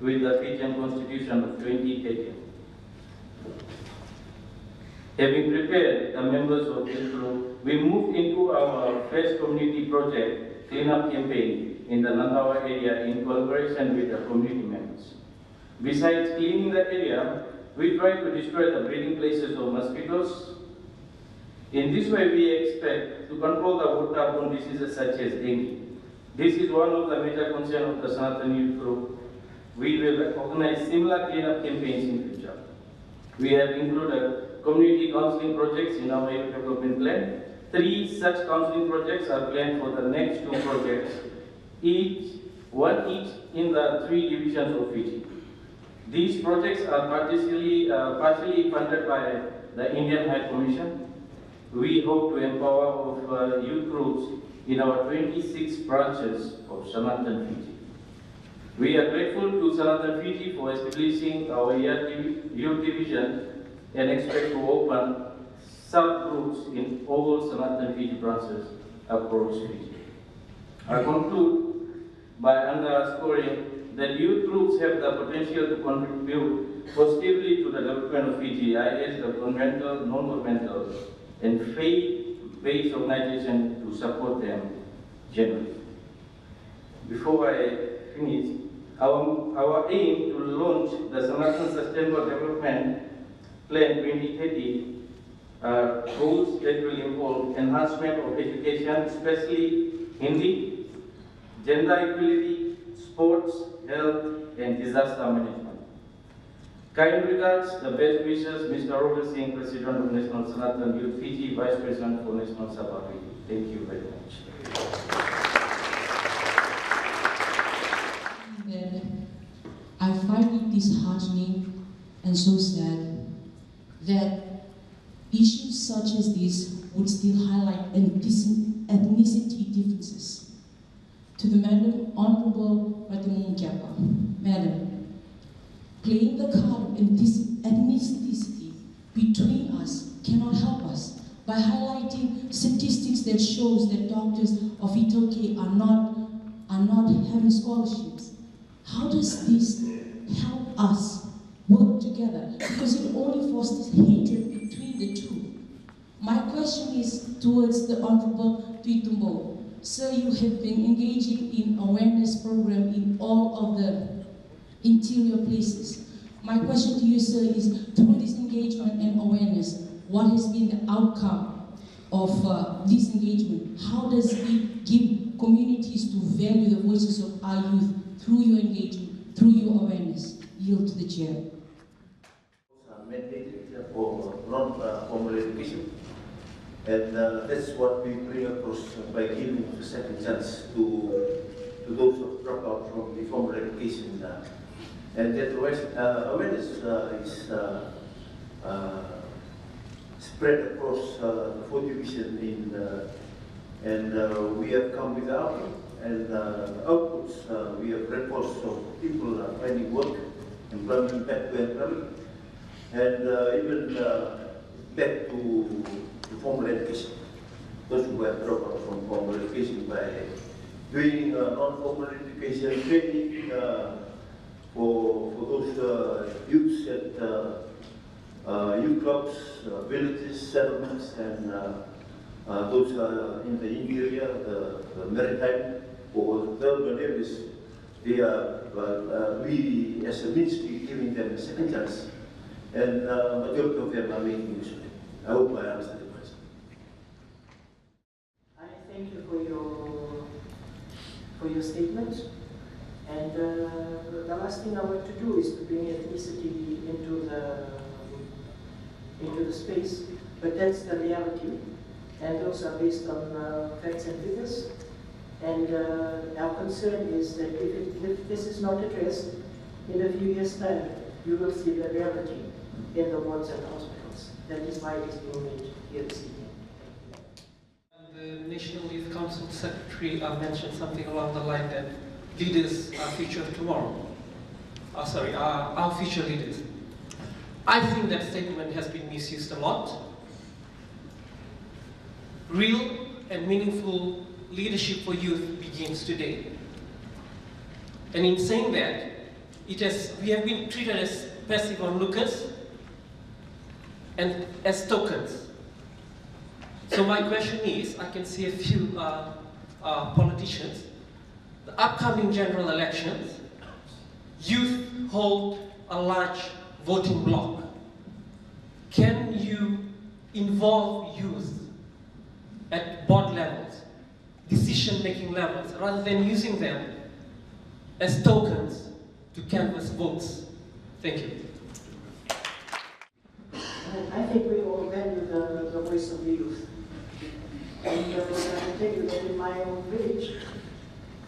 with the Fijian Constitution of 2013. Having prepared the members of this group, we moved into our first community project cleanup campaign in the Nantawa area in collaboration with the community members. Besides cleaning the area, we tried to destroy the breeding places of mosquitoes. In this way, we expect to control the waterborne diseases such as dengue. This is one of the major concerns of the Sanathan Youth Group. We will organize similar cleanup campaigns in future. We have included community counseling projects in our youth development plan. 3 such counseling projects are planned for the next 2 projects, one each in the 3 divisions of Fiji. These projects are partially funded by the Indian High Commission. We hope to empower youth groups in our 26 branches of Sanathan Fiji. We are grateful to Sanathan Fiji for establishing our youth division and expect to open subgroups in all Sanathan Fiji branches across Fiji. I conclude by underscoring that youth groups have the potential to contribute positively to the development of Fiji. I urge the governmental, non-governmental, and faith-based organizations to support them generally. Before I finish, our aim to launch the Sanathan Sustainable Development Plan 2030 goals that will involve enhancement of education, especially Hindi, gender equality, sports, health, and disaster management. Kind regards, the best wishes, Mr. Robert Singh, President of National Sanathan Youth Fiji, Vice President for National Sabha Fiji. Thank you very much. I find it disheartening and so sad that issues such as this would still highlight ethnicity differences. To the Madam Honorable Madam, playing the card of ethnicity between us cannot help us by highlighting statistics that shows that doctors of Itoke are not having scholarships. How does this help us work together? Because it only fosters hatred between the two. My question is towards the Honorable Tuitumbo. Sir, you have been engaging in awareness program in all of the interior places. My question to you, sir, is through this engagement and awareness, what has been the outcome of this engagement? How does it give communities to value the voices of our youth through your engagement, through your awareness? Yield to the chair. Mandated for non-formal education, and that's what we bring across by giving a second chance to those who drop out from the formal education. And that awareness is spread across the 4 divisions, and we have come with the output. And outputs, we have reports of people finding work, employment, back to employment, and even back to formal education. Those who have dropped out from formal education by doing non-formal education training for those youths at youth clubs, villages, settlements, and those in the interior, the maritime, or the urban areas. They are, we as a ministry giving them a second chance, and majority of them are making use of it. I hope I answered the question. I thank you for your statement. And the last thing I want to do is to bring ethnicity into the space, but that's the reality, and those are based on facts and figures. And our concern is that if this is not addressed, in a few years' time, you will see the reality in the wards and hospitals. That is why it is being made here this evening. The National Youth Council Secretary mentioned something along the line that leaders are future of tomorrow. Our future leaders. I think that statement has been misused a lot. Real and meaningful leadership for youth begins today. And in saying that, we have been treated as passive onlookers and as tokens. So my question is, I can see a few politicians. The upcoming general elections, youth hold a large voting bloc. Can you involve youth at board levels, decision-making levels, rather than using them as tokens to canvass votes? Thank you. I think we all value the voice of the youth. And I can tell you that in my own village,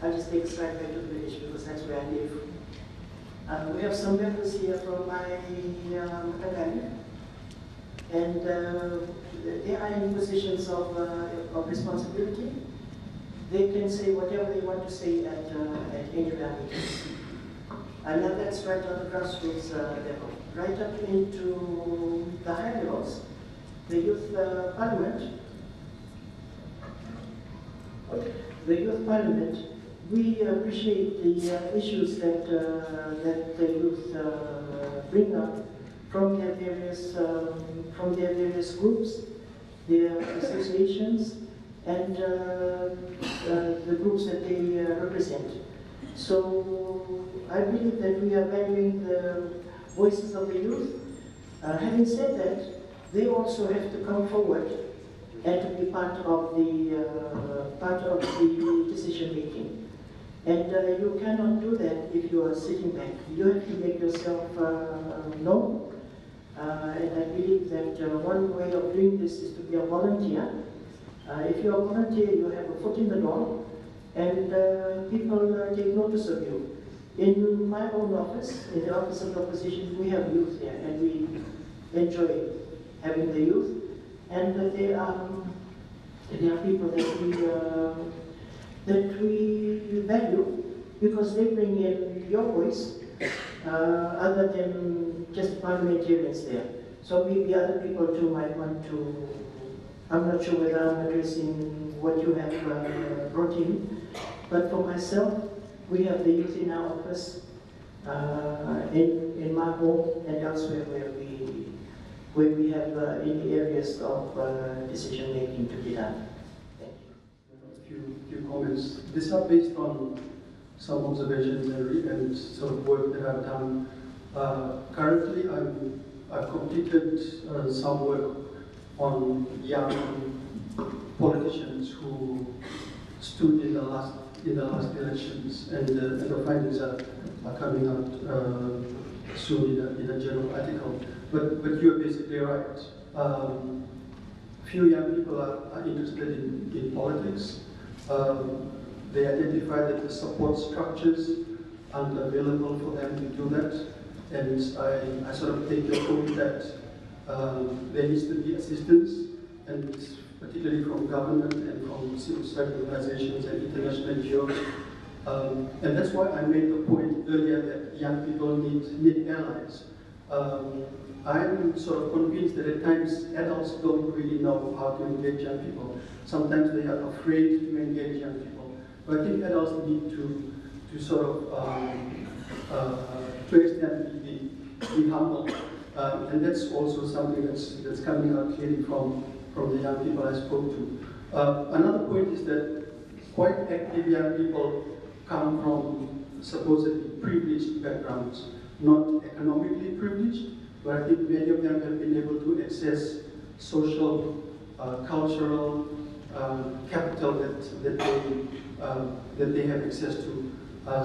I'll just take a slide back to the village because that's where I live. We have some members here from my family, and they are in positions of responsibility. They can say whatever they want to say at any of our meetings. And now that's right on the grassroots level. Right up into the high levels, the youth parliament. The youth parliament, we appreciate the issues that the youth bring up from their various groups, their associations, and the groups that they represent. So I believe that we are valuing the voices of the youth. Having said that, they also have to come forward and to be part of the decision making. And you cannot do that if you are sitting back. You have to make yourself known. And I believe that one way of doing this is to be a volunteer. If you're a volunteer, you have a foot in the door, and people take notice of you. In my own office, in the office of the opposition, we have youth here, and we enjoy having the youth. And there are people that we value because they bring in your voice, other than just parliamentarians there. So maybe other people too might want to. I'm not sure whether I'm addressing what you have brought in, but for myself, we have the youth in our office, in my home and elsewhere where we have in the areas of decision making to be done. Thank you. A few comments. These are based on some observations and sort of work that I've done. Currently, I've completed some work on young politicians who stood in the last elections, and the findings are coming out soon in a journal article. But you're basically right. Few young people are interested in politics. They identify that the support structures aren't available for them to do that, and I sort of take the point that there needs to be assistance, and particularly from government and from civil society organizations and international NGOs. And that's why I made the point earlier that young people need allies. I'm sort of convinced that at times adults don't really know how to engage young people. Sometimes they are afraid to engage young people. But I think adults need to sort of, to extent, be humble. And that's also something that's coming out clearly from the young people I spoke to. Another point is that quite active young people come from supposedly privileged backgrounds, not economically privileged, but I think many of them have been able to access social, cultural capital that they have access to.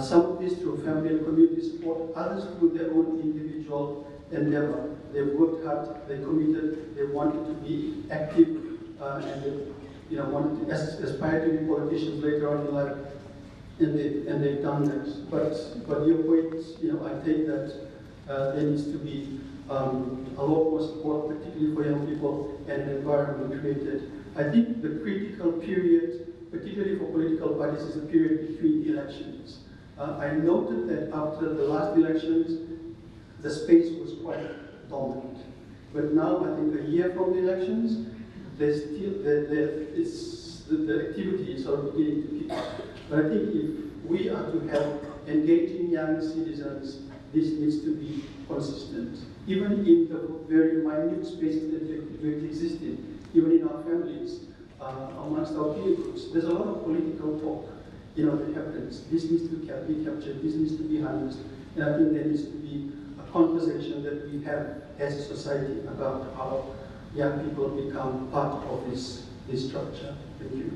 Some of this through family and community support, others through their own individual endeavor. They worked hard, they committed, they wanted to be active, and they wanted to aspire to be politicians later on in life, and they've done that. But your point, I take that there needs to be a lot more support, particularly for young people, and an environment created. I think the critical period, particularly for political parties, is the period between elections. I noted that after the last elections, the space was quite dominant. But now, I think a year from the elections, there's still the activity is sort of beginning to pick up. But I think if we are to have engaging young citizens this needs to be consistent. Even in the very minute spaces that exist in, even in our families, amongst our peer groups, there's a lot of political talk, that happens. This needs to be captured, this needs to be harnessed, and I think there needs to be a conversation that we have as a society about how young people become part of this structure. Thank you.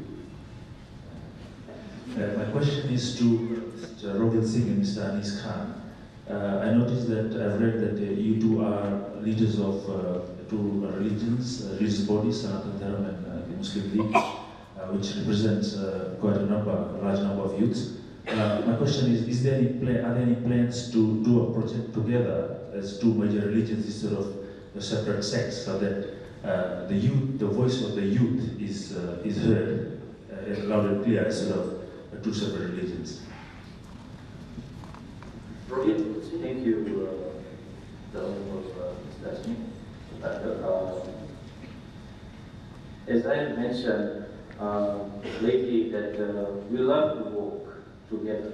My question is to Mr. Rohit Singh and Mr. Anis Khan. I noticed that I've read that you two are leaders of two religions, religious bodies, Sanatana Dharma and the Muslim League, which represents quite a large number of youths. My question is there are there any plans to do a project together as two major religions instead of a separate sects, so that the voice of the youth is heard loud and clear instead of two separate religions? Thank you, the Honorable Mr. Ashmi. As I have mentioned lately, that we love to work together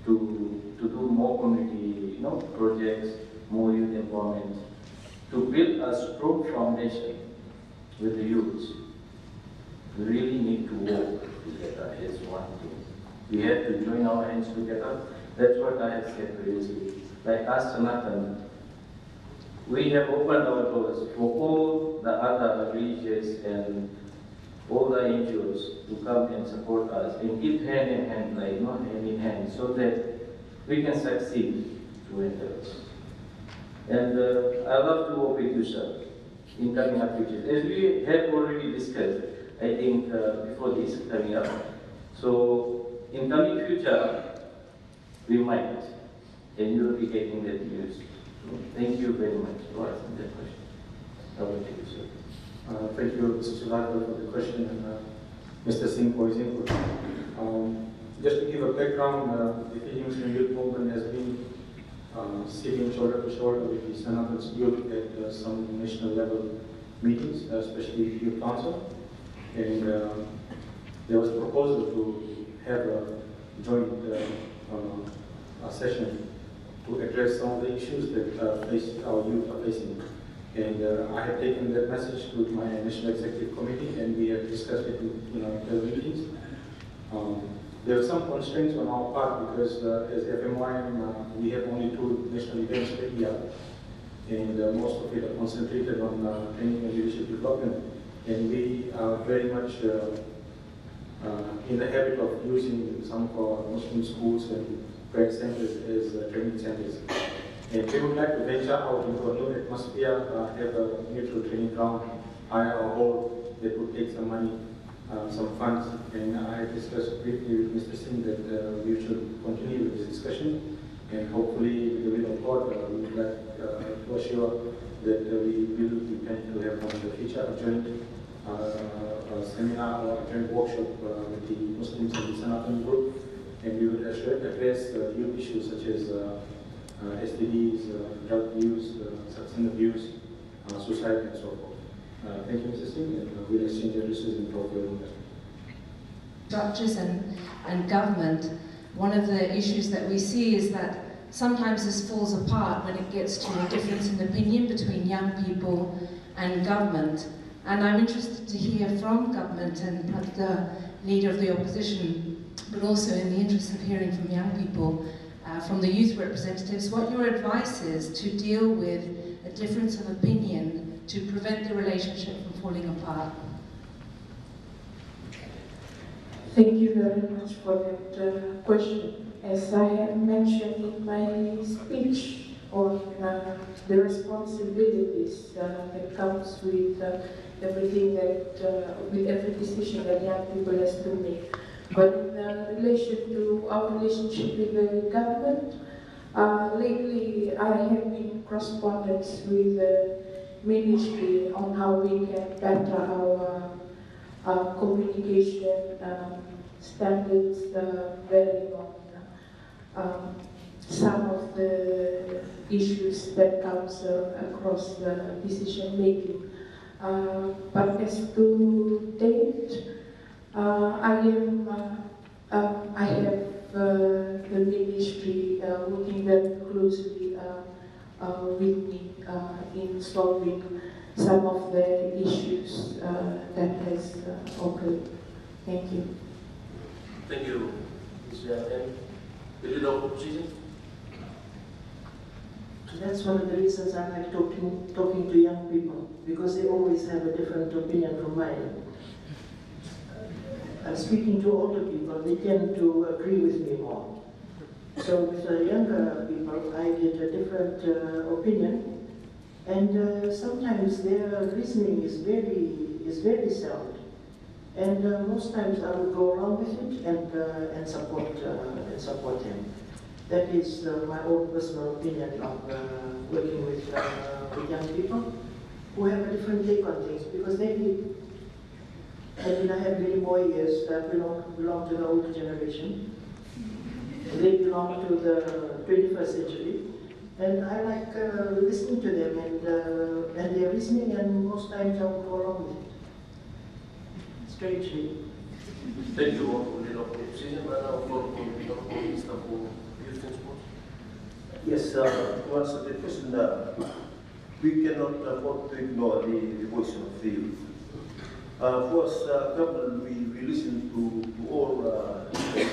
to do more community projects, more youth empowerment, to build a strong foundation with the youth. We really need to work together as one team. We have to join our hands together. That's what I have said previously. Like us, Sanatan, we have opened our doors for all the other religions and all the NGOs to come and support us and keep hand in hand, hand in hand, so that we can succeed together. And I love to work with you, sir, in coming up future. As we have already discussed, I think before this coming up. So in coming future, we might, and you will be getting that news. So thank you very much for asking that question. Over to you, sir. Thank you, Mr. Sulaiman, for the question, and Mr. Singh for his input. Just to give a background, the Fiji Muslim Youth Movement has been sitting shoulder to shoulder with the Sanatans youth at some national level meetings, especially the Youth Council. And there was a proposal to have a joint session to address some of the issues that our youth are facing. And I have taken that message to my National Executive Committee, and we have discussed it in the meetings. There are some constraints on our part because as FMYM, we have only 2 national events per year, and most of it are concentrated on training and leadership development. And we are very much in the habit of using some of our Muslim schools and prayer centers as training centers. And we would like to venture out into a new atmosphere, have a neutral training ground, hire a hall that would take some money, some funds. And I discussed briefly with Mr. Singh that we should continue with this discussion. And hopefully, with the will of God, we would like to assure that we will be planning to have in the future a joint seminar or a joint workshop with the Muslims and the Sanatan group. And we will address youth issues such as SDGs, drug abuse, substance abuse, suicide, and so forth. Thank you, Mr. Singh, and we'll exchange addresses in proper structures and government. One of the issues that we see is that sometimes this falls apart when it gets to a difference in opinion between young people and government. And I'm interested to hear from government and the leader of the opposition, but also in the interest of hearing from young people, from the youth representatives, what your advice is to deal with a difference of opinion to prevent the relationship from falling apart. Thank you very much for that question. As I have mentioned in my speech on the responsibilities that comes with everything that, with every decision that young people has to make. But in relation to our relationship with the government, lately I have been in correspondence with the ministry on how we can better our communication standards, varying on some of the issues that comes across the decision making. But as to date, I have the ministry working very closely with me in solving some of the issues that has occurred. Thank you. Thank you, Mr. M. The leader of opposition. That's one of the reasons I like talking to young people, because they always have a different opinion from mine. Speaking to older people, they tend to agree with me more. So with the younger people, I get a different opinion, and sometimes their reasoning is very sound. And most times I would go along with it and support them. That is my own personal opinion of working with young people who have a different take on things, because I mean, I have many more years that belong to the older generation. They belong to the 21st century, and I like listening to them and their reasoning, and most times I will go along with it. Strangely. Thank you all for the opposition. And now for Minister for Youth and Sports. Yes, to answer the question, we cannot afford to ignore the voice of the youth. For us, government, we listen to all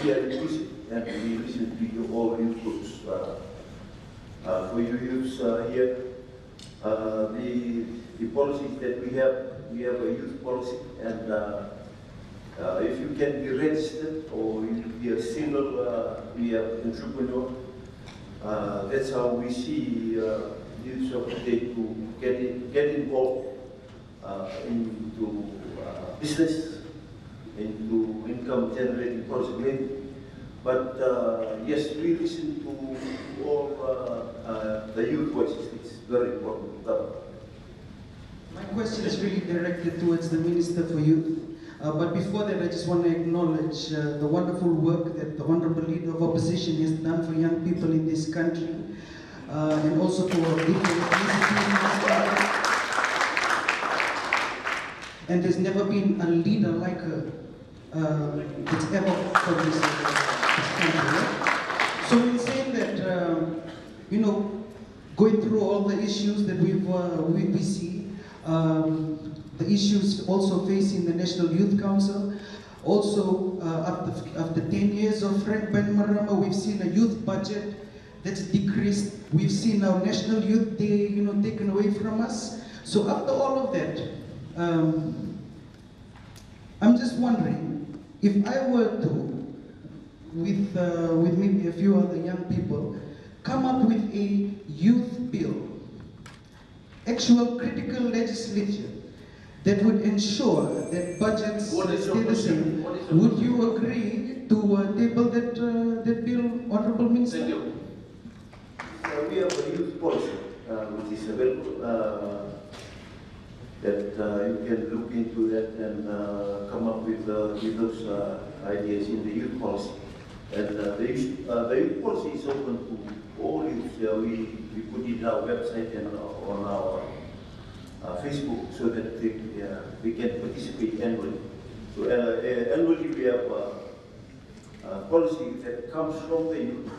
here inclusive, and we listen to all youth groups. For you youths here, the policies that we have a youth policy, and if you can be registered or you be a single entrepreneur, that's how we see youths of today to get involved into business, into income generating policy. But yes, we listen to all the youth voices. It's very important. My question is really directed towards the Minister for Youth. But before that, I just want to acknowledge the wonderful work that the Honorable Leader of Opposition has done for young people in this country, and also for different initiatives. And there's never been a leader like her that's ever for this country. So in saying that, going through all the issues that we see, the issues also facing the National Youth Council. Also, after 10 years of Frank Bainimarama, we've seen a youth budget that's decreased. We've seen our National Youth Day, taken away from us. So after all of that, I'm just wondering, if I were to, with maybe a few other young people, come up with a youth bill, actual critical legislation that would ensure that budgets stay the same, would you agree to table that bill, Honorable Minister? Thank you. We have a youth policy which is available, that you can look into that and come up with those ideas in the youth policy. And the youth policy is open to all youth. We put it on our website and on our Facebook, so that we can participate annually. So annually we have a policy that comes from the youth,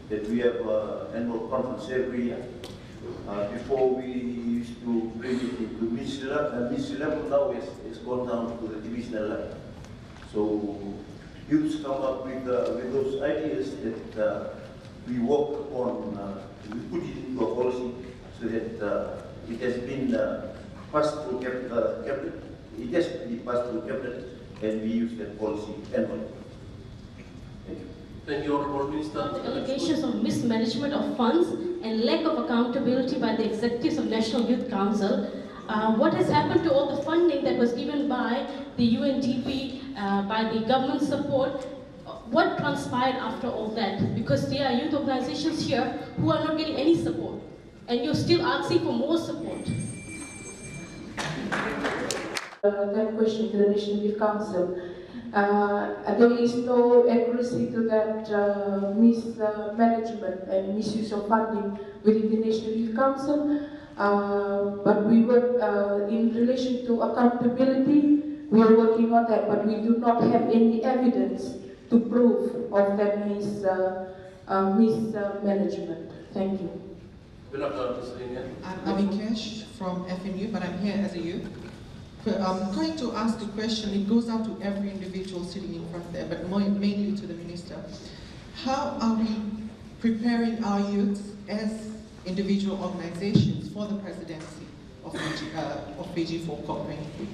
that we have annual conference every year. Before we used to bring it into ministry level, now it's gone down to the divisional level. So youths come up with those ideas that we work upon, we put it into a policy, so that it has been passed through cabinet. It has been passed through cabinet, and we use that policy annually. Thank you. Thank you, Honorable Minister. The allegations of mismanagement of funds and lack of accountability by the executives of National Youth Council. What has happened to all the funding that was given by the UNDP, by the government support? What transpired after all that? Because there are youth organizations here who are not getting any support, and you're still asking for more support. That question to the National Youth Council. There is no accuracy to that mismanagement and misuse of funding within the National Youth Council. But we work in relation to accountability. We are working on that, but we do not have any evidence to prove of that mismanagement. Thank you. I'm Avikesh from FNU, but I'm here as a youth. I'm going to ask the question, it goes out to every individual sitting in front there, but mainly to the Minister. How are we preparing our youth as individual organizations for the presidency of Fiji for COP23?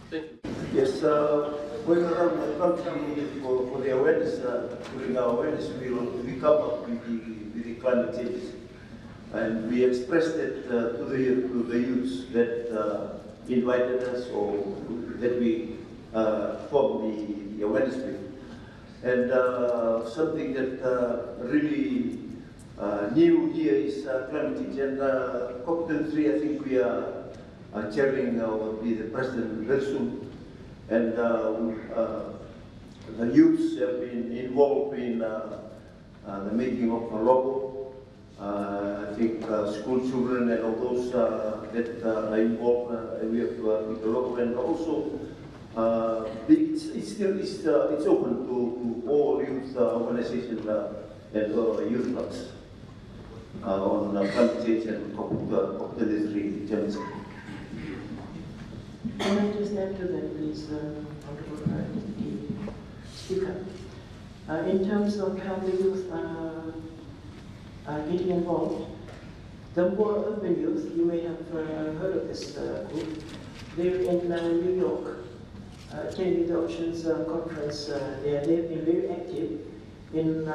Thank you. Yes, going around the country for the awareness, during our awareness, we come up with the climate changes. And we expressed it to the youths that invited us or that we formed the awareness with. And something that really new here is climate change. And COP23, I think we are chairing will be the president very soon. And the youths have been involved in the making of a logo. I think school children and all those that are involved, we have with the logo, and also it's open to all youth organizations and youth clubs on climate change and COP23 terms. Can I just add to that, please, Honorable Speaker? In terms of how the youth are getting involved, the more urban youth, you may have heard of this group. They're in New York, attending the Oceans Conference. They've been very active in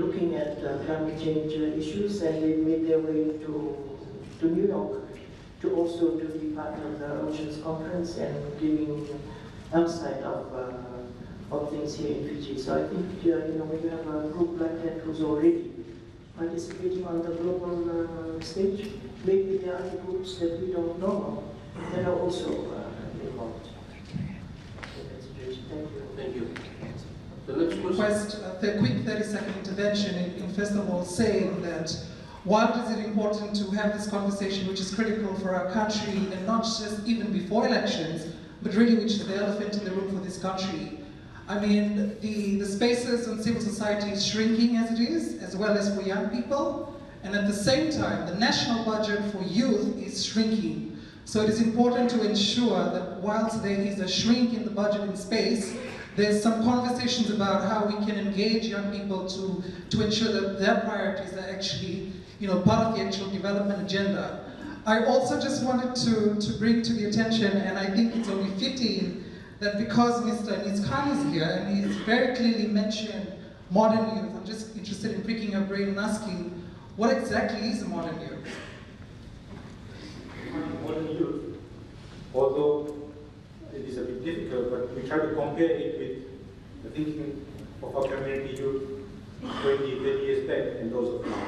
looking at climate change issues, and they made their way to New York to also to be part of the Oceans Conference and giving outside of things here in Fiji. So I think when you have a group like that who's already participating on the global stage, maybe there are other groups that we don't know of that are also involved in that situation. Thank you. Thank you. The next question. Request a quick 30-second intervention in first of all saying that why is it important to have this conversation, which is critical for our country, and not just even before elections, but really which is the elephant in the room for this country. I mean, the spaces on civil society is shrinking as it is, as well as for young people, and at the same time, the national budget for youth is shrinking. So it is important to ensure that whilst there is a shrink in the budget in space, there's some conversations about how we can engage young people to ensure that their priorities are actually part of the actual development agenda. I also just wanted to bring to the attention, and I think it's only fitting, that because Mr. Anis Khan is here, and he's very clearly mentioned modern youth, I'm just interested in picking your brain and asking, what exactly is a modern youth? Modern youth, although it is a bit difficult, but we try to compare it with the thinking of our community youth 20, 30 years back and those of now.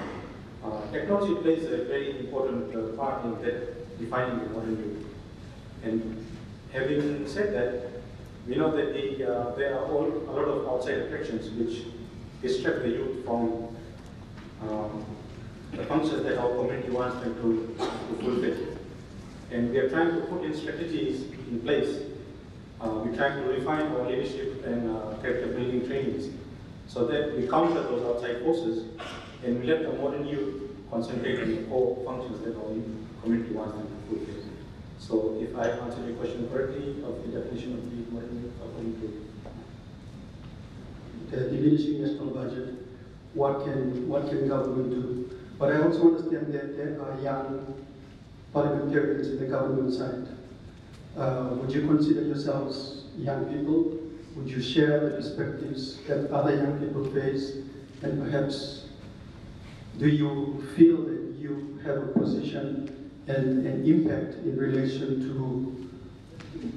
Technology plays a very important part in that defining the modern youth. And having said that, we know that there are a lot of outside attractions which distract the youth from the functions that our community wants them to fulfill. And we are trying to put in strategies in place. We're trying to refine our leadership and character building trainings so that we counter those outside forces and we let the modern youth concentrate on the core functions that our community wants them to fulfill. So if I answered your question correctly of the definition of the modern youth according to the diminishing national budget, what can government do? But I also understand that there are young parliamentarians in the government side. Would you consider yourselves young people? Would you share the perspectives that other young people face? And perhaps, do you feel that you have a position and an impact in relation to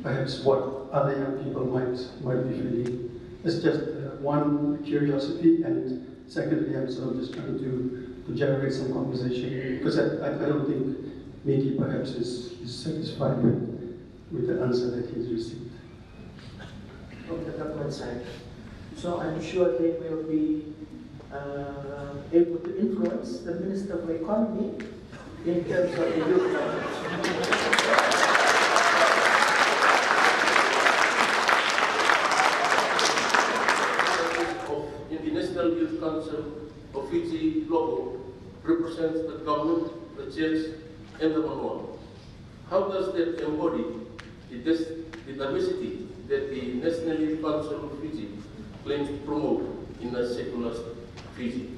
perhaps what other young people might be feeling? It's just one curiosity, and secondly, I'm sort of just trying to generate some conversation, because I don't think Miki perhaps is satisfied with the answer that he's received. From the government side. So I'm sure they will be able to influence the Minister of Economy in terms of the youth budget. or Fiji logo represents the government, the church, and the manual. How does that embody the diversity that the National Youth Council of Fiji claims to promote in a secular Fiji?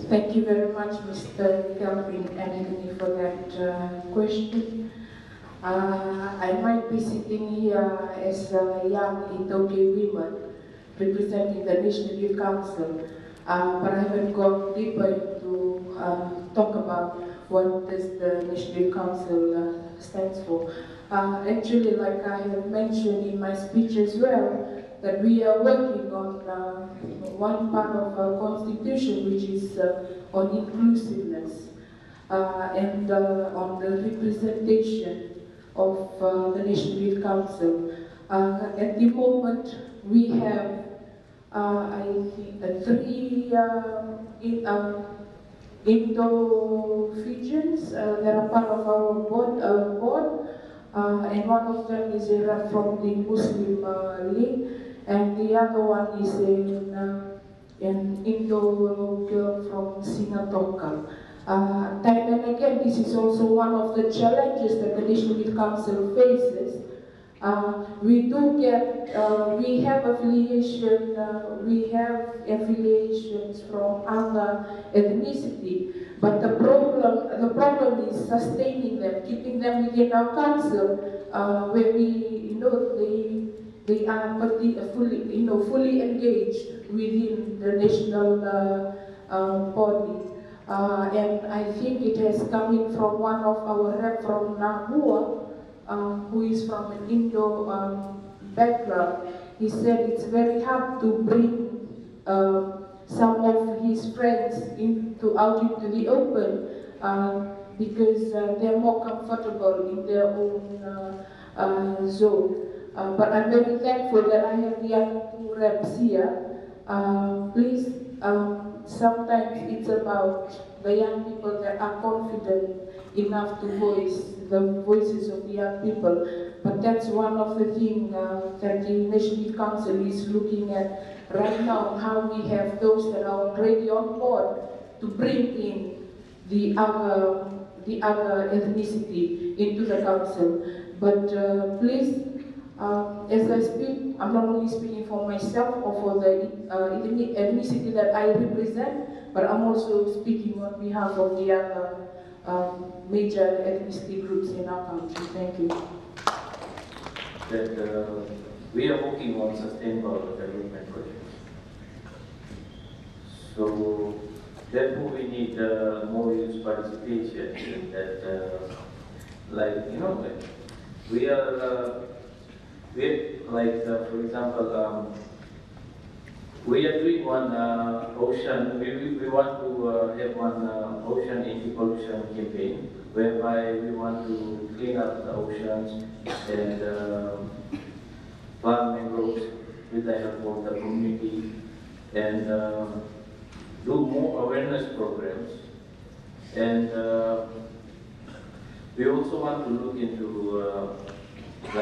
Thank you very much, Mr. Kelvin Anthony, for that question. I might be sitting here as a young Itoke woman representing the National Youth Council, but I haven't gone deeper into talk about what does the National Youth Council stands for. Actually, like I have mentioned in my speech as well, that we are working on one part of our constitution, which is on inclusiveness and on the representation of the National Youth Council. At the moment, we have, I think, 3 Indo-Fijians that are part of our board, and one of them is a rep from the Muslim League, and the other one is an Indo girl from Singapore. Time and again, this is also one of the challenges that the National Youth Council faces. We do get, we have affiliations from other ethnicity, but the problem is sustaining them, keeping them within our council, where we know they are fully engaged within the national body. And I think it has come in from one of our rep from Nahua, who is from an Indo background. He said it's very hard to bring some of his friends out into the open because they're more comfortable in their own zone. But I'm very thankful that I have the other 2 reps here. Please, sometimes it's about the young people that are confident enough to voice the voices of the young people. But that's one of the things that the National Youth Council is looking at right now, how we have those that are already on board to bring in the other ethnicity into the council. But please, as I speak, I'm not only speaking for myself or for the ethnicity that I represent, but I'm also speaking on behalf of the other major ethnicity groups in our country. Thank you. That we are working on sustainable development projects. So therefore we need more youth participation in that, we are, for example, we are doing one ocean, we want to have one ocean anti-pollution campaign, whereby we want to clean up the oceans and plant mangroves with the help of the community and do more awareness programs. And we also want to look into we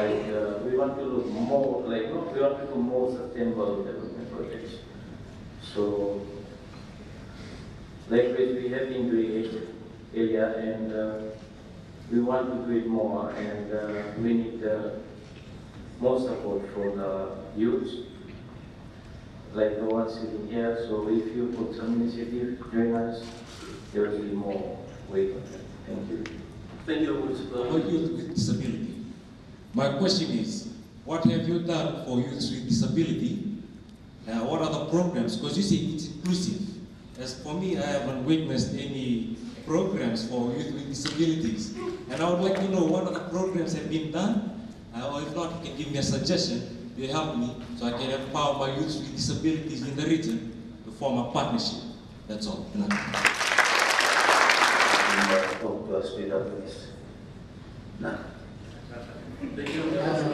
want to look more we want to do more sustainable development projects. So likewise we have been doing it earlier, and we want to do it more, and we need more support for the youth, like the ones sitting here. So if you put some initiative, join us, there will be more way. Thank you. Thank you, Mr. For youth with disability. My question is, what have you done for youth with disability? What are the programs? Because you say it's inclusive. As for me, I haven't witnessed any programs for youth with disabilities. And I would like to know what other programs have been done, or if not, you can give me a suggestion to help me so I can empower my youth with disabilities in the region to form a partnership. That's all.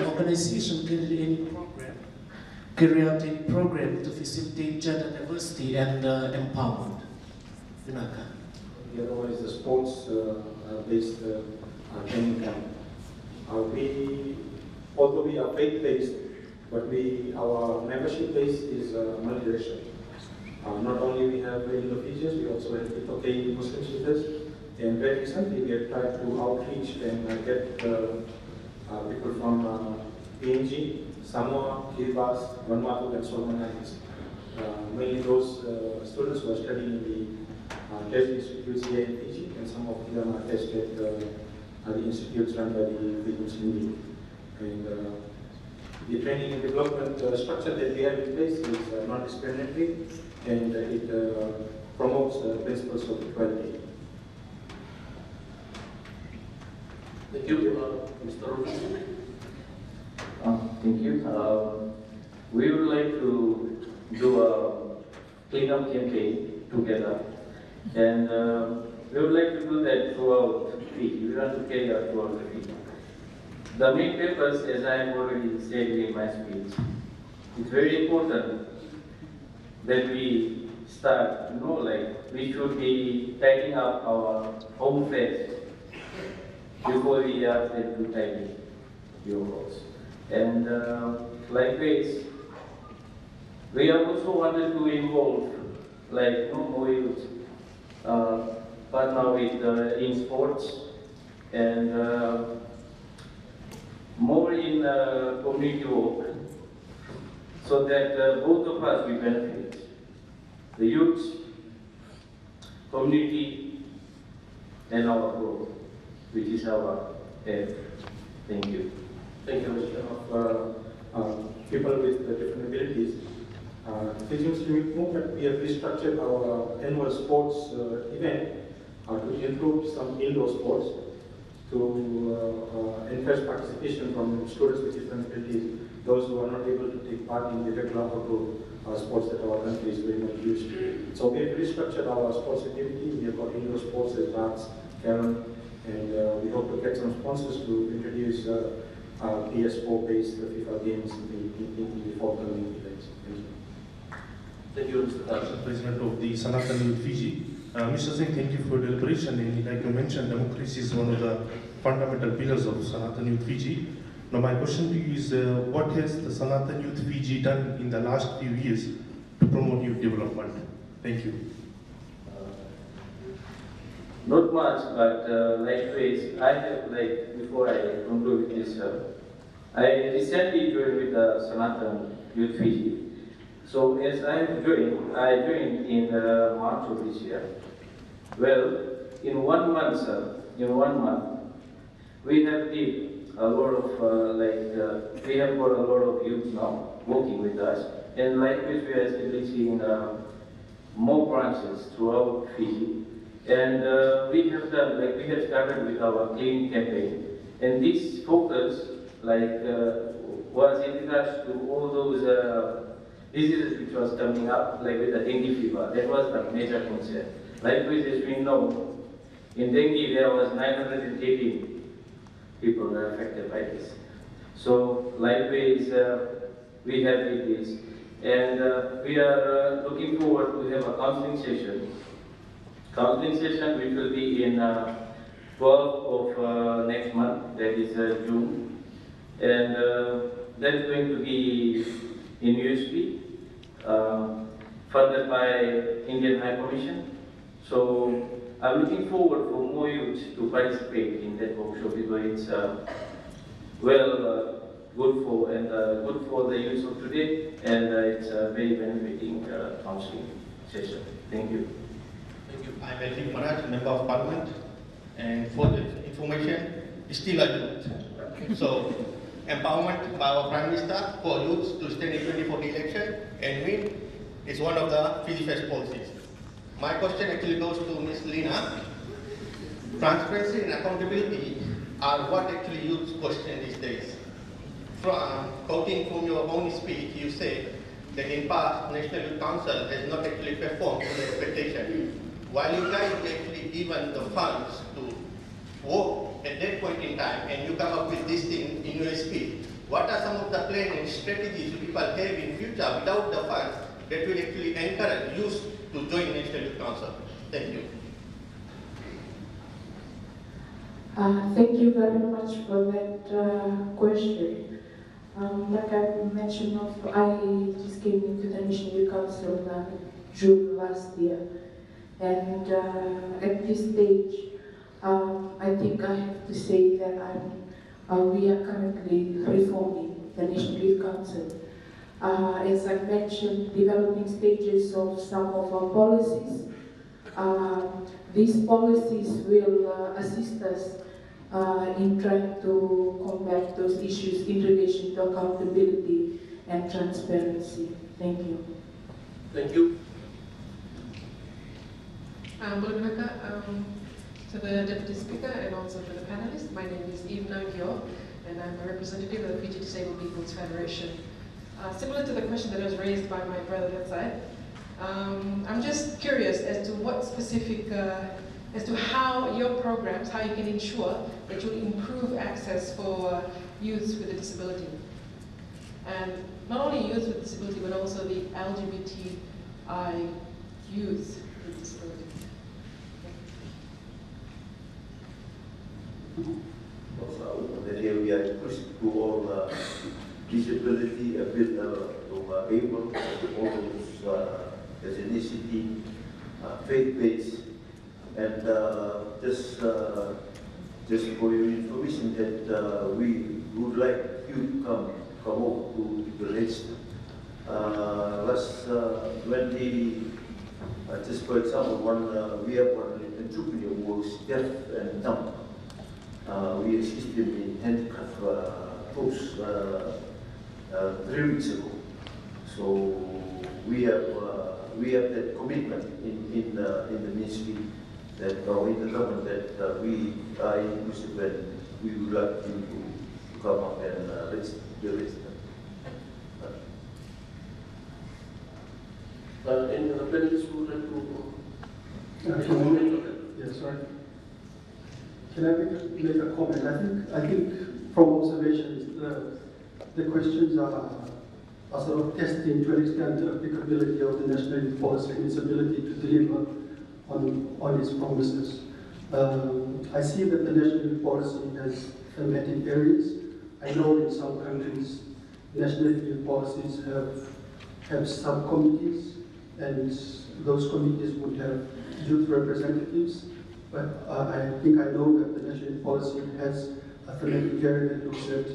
Organization carry out any program to facilitate gender diversity and empowerment. Vinaka. The other one is the sports-based training camp. Although we are faith-based, but our membership base is multiracial. Not only we have Indo-Fijians, we also have Ethiopian Muslim leaders, and very recently we have tried to outreach and get people from PNG, Samoa, Kiribati, Vanuatu, and Solomon Islands. Mainly those students who are studying in the test institutes here in Fiji, and some of them are tested at the institutes run by the Fiji Muslim League. And the training and development structure that we have in place is non-discriminatory, and it promotes the principles of equality. Thank you, Mr. Robinson. Thank you. We would like to do a cleanup campaign together, and we would like to do that throughout Fiji. We want to carry out throughout the Fiji. The main purpose, as I have already said in my speech, it's very important that we start, we should be tidying up our home first before we ask them to tidy your house. And likewise, we are also wanted to involve, more youth, partner with in sports and more in community work, so that both of us will benefit. The youth, community, and our growth, which is our aim. Thank you. Thank you, Mr. People with different abilities. Fiji Muslim Youth Movement, we have restructured our annual sports event to include some indoor sports to encourage participation from students with different abilities, those who are not able to take part in the regular outdoor sports that our country is very much used to. So we have restructured our sports activity. We have got indoor sports as darts, carom, and we hope to get some sponsors to introduce PS4-based FIFA games in the forthcoming events. Thank you. Thank you, Mr. Mr. President of the Sanathan Youth Fiji. Mr. Singh, thank you for deliberation. And like you mentioned, democracy is one of the fundamental pillars of Sanathan Youth Fiji. Now my question to you is, what has the Sanathan Youth Fiji done in the last few years to promote youth development? Thank you. Not much, but likewise, I have, before I conclude with this, I recently joined with the Sanathan Youth Fiji. So as I joined in March of this year. Well, in 1 month, we have did a lot of, we have got a lot of youth now working with us. And likewise, we are establishing more branches throughout Fiji. And we have done, we have started with our cleaning campaign. And this focus, was in regards to all those diseases which was coming up, with the dengue fever. That was the major concern. Likewise, as we know, in dengue there was 918 people were affected by this. So likewise, we have did this. And we are looking forward to have a counseling session. Which will be in 12th of next month, that is June. And that is going to be in USP, funded by Indian High Commission. So I'm looking forward for more youth to participate in that workshop because it's good for the youth of today, and it's a very benefiting counseling session. Thank you. Thank you. I'm Elvin Maraj, Member of Parliament, and for the information, still a youth. So empowerment by our Prime Minister for youth to stand in 2040 election and win is one of the Fiji First policies. My question actually goes to Ms. Lina. Transparency and accountability are what actually youth question these days. Quoting from your own speech, you said that in past, National Youth Council has not actually performed to the expectation. While you guys actually given the funds to work at that point in time, and you come up with this thing in your speech, what are some of the plans and strategies people have in future without the funds that will actually encourage youth to join National Youth Council? Thank you. Thank you very much for that question. Like I mentioned, I just came into the National Youth Council June last year, and at this stage, I think I have to say that we are currently reforming the National Youth Council. As I mentioned, developing stages of some of our policies. These policies will assist us in trying to combat those issues in relation to accountability and transparency. Thank you. Thank you. To the Deputy Speaker and also to the panelists, my name is Eve Nangyo, and I'm a representative of the Fiji Disabled People's Federation. Similar to the question that was raised by my brother that side, I'm just curious as to what specific, as to how your programs, how you can ensure that you improve access for youths with a disability. And not only youth with disability, but also the LGBTI youth with disability. Also, that we are inclusive to all disability, able, all those ethnicity, faith-based, and just for your information that we would like you to come over to the register. Just for example, we have one entrepreneur who was deaf and dumb. We assisted him in handicraft books 3 weeks ago. So we have that commitment in the ministry that in the government that we are inclusive and we would like you to come up and register. Any other panelists would like to comment? Yes, right. Can I make a comment? I think from observations, the questions are sort of testing to an extent the applicability of the national youth policy and its ability to deliver on its promises. I see that the national youth policy has thematic areas. I know in some countries, national youth policies have subcommittees, and those committees would have youth representatives. But I think I know that the national youth policy has a thematic area that looks at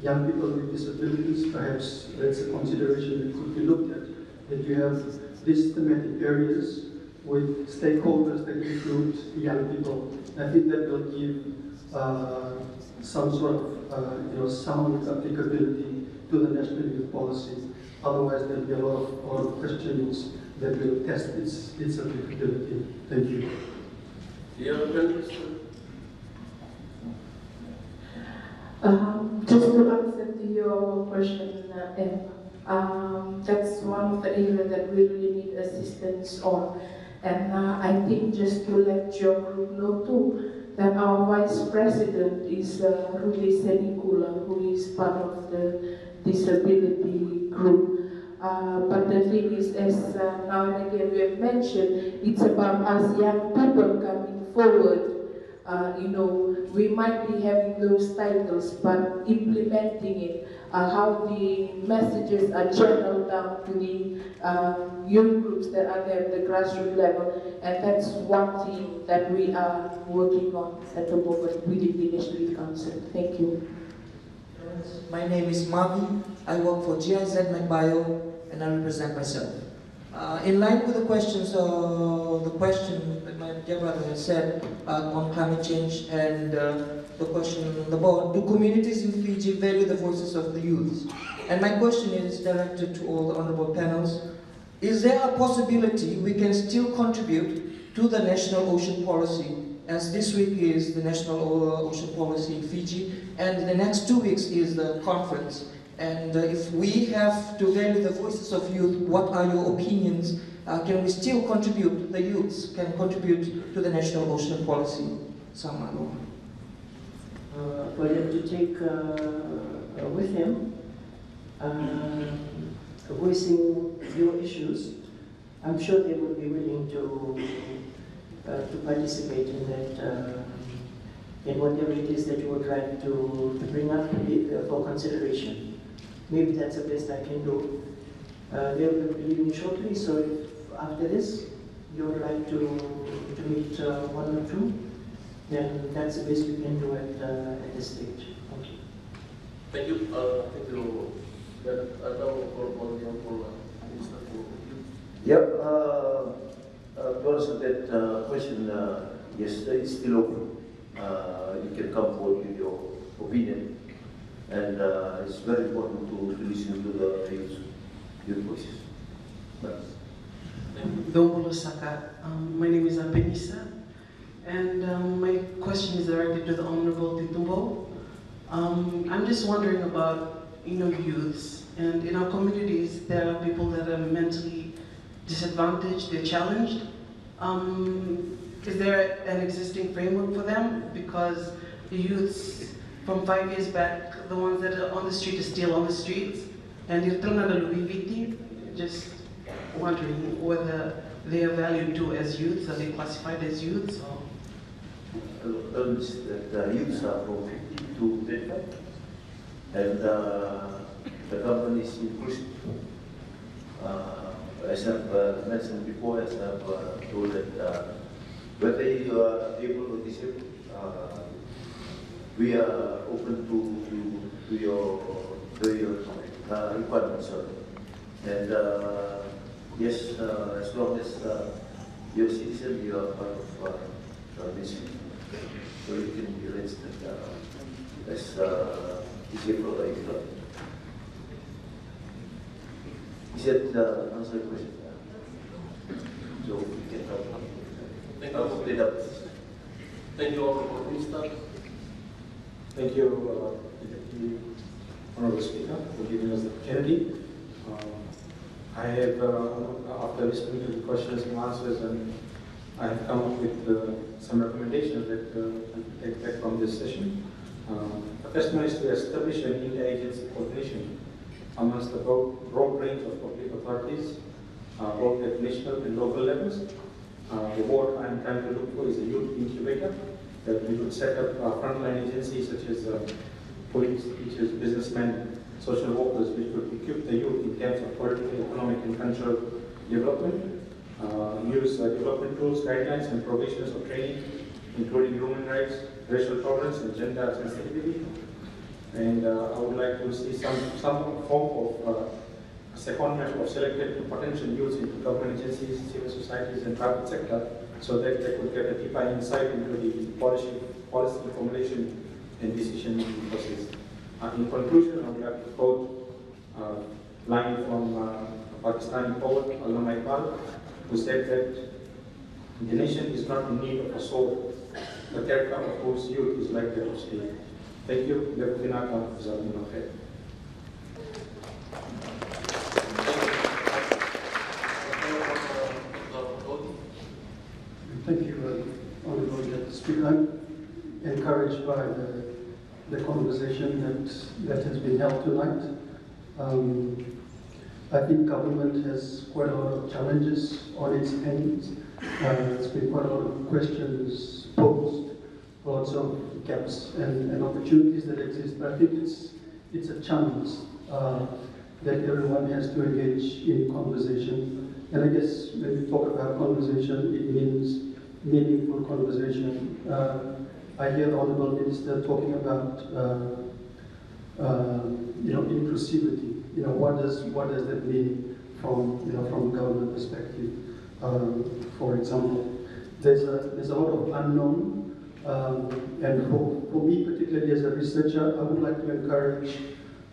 young people with disabilities. Perhaps that's a consideration that could be looked at, that you have these thematic areas with stakeholders that include young people. I think that will give some sort of sound applicability to the national youth policy. Otherwise, there'll be a lot of questions that will test its applicability. Thank you. Just to answer to your question, that's one of the areas that we really need assistance on. And I think just to let your group know too, that our Vice President is Rudy Senikula, who is part of the disability group. But the thing is, as now and again we have mentioned, it's about us young people coming forward. We might be having those titles, but implementing it, how the messages are channeled down to the youth groups that are there at the grassroots level, and that's one thing that we are working on at the moment within the National Youth Council. Thank you. My name is Mavi. I work for GIZ McBio, and I represent myself. In line with the questions, the question that my dear brother has said on climate change and the question on the board, do communities in Fiji value the voices of the youth? And my question is directed to all the honorable panels. Is there a possibility we can still contribute to the national ocean policy, as this week is the national ocean policy in Fiji, and the next 2 weeks is the conference? And if we have to value the voices of youth, what are your opinions? Can we still contribute, the youths can contribute to the national ocean policy? Samalo. For them to take with him, voicing your issues, I'm sure they will be willing to participate in that, in whatever it is that you would like to bring up for consideration. maybe that's the best I can do. They will be leaving shortly, so if after this you would like to meet one or two, then that's the best we can do at this stage. Thank you. Thank you. Thank you. Yeah, to answer that question, yes, it's still open. You can come forward with your opinion, and it's very important to listen to the youth voices. My name is Benisa, and my question is directed to the Honorable Titumbo. I'm just wondering about youths, and in our communities there are people that are mentally disadvantaged, they're challenged. Is there an existing framework for them? Because the youths from 5 years back, the ones that are on the street are still on the streets, and just wondering whether they are valued too as youths. Are they classified as youths? The youths are from 50 to 25, and the government is inclusive. As I've mentioned before, as I've told that whether you are able or disabled, we are open to your requirements. And yes, as long as you're a citizen, you are part of this. So you can be registered as disabled or employed. Is that answer the question? So we can help. Thank you, Honorable Minister. Thank you, Deputy Honorable Speaker, for giving us the opportunity. I have, after listening to the questions and answers, and I have come up with some recommendations that we take back from this session. The first one is to establish an interagency coordination amongst the broad range of public authorities, both at national and local levels. What I'm trying to look for is a youth incubator that we could set up frontline agencies such as police, teachers, businessmen, social workers, which could equip the youth in terms of political, economic, and cultural development, use development tools, guidelines, and provisions of training, including human rights, racial tolerance, and gender sensitivity. And I would like to see some form of secondment of selected potential youths into government agencies, civil societies, and private sector, so that they could get a deeper insight into the policy formulation and decision-making process. In conclusion, I would like to quote a line from Pakistani poet Allama Iqbal, who said that the nation is not in need of a sword, the character of whose youth is likely to stay. Thank you. Thank you, Honorable Speaker. I'm encouraged by the conversation that has been held tonight. I think government has quite a lot of challenges on its hands. There's been quite a lot of questions posed, lots of gaps and opportunities that exist. But I think it's a chance that everyone has to engage in conversation. And I guess when we talk about conversation, it means meaningful conversation. I hear the Honourable Minister talking about inclusivity. What does that mean from from a government perspective? For example, there's a lot of unknown, and for me particularly as a researcher, I would like to encourage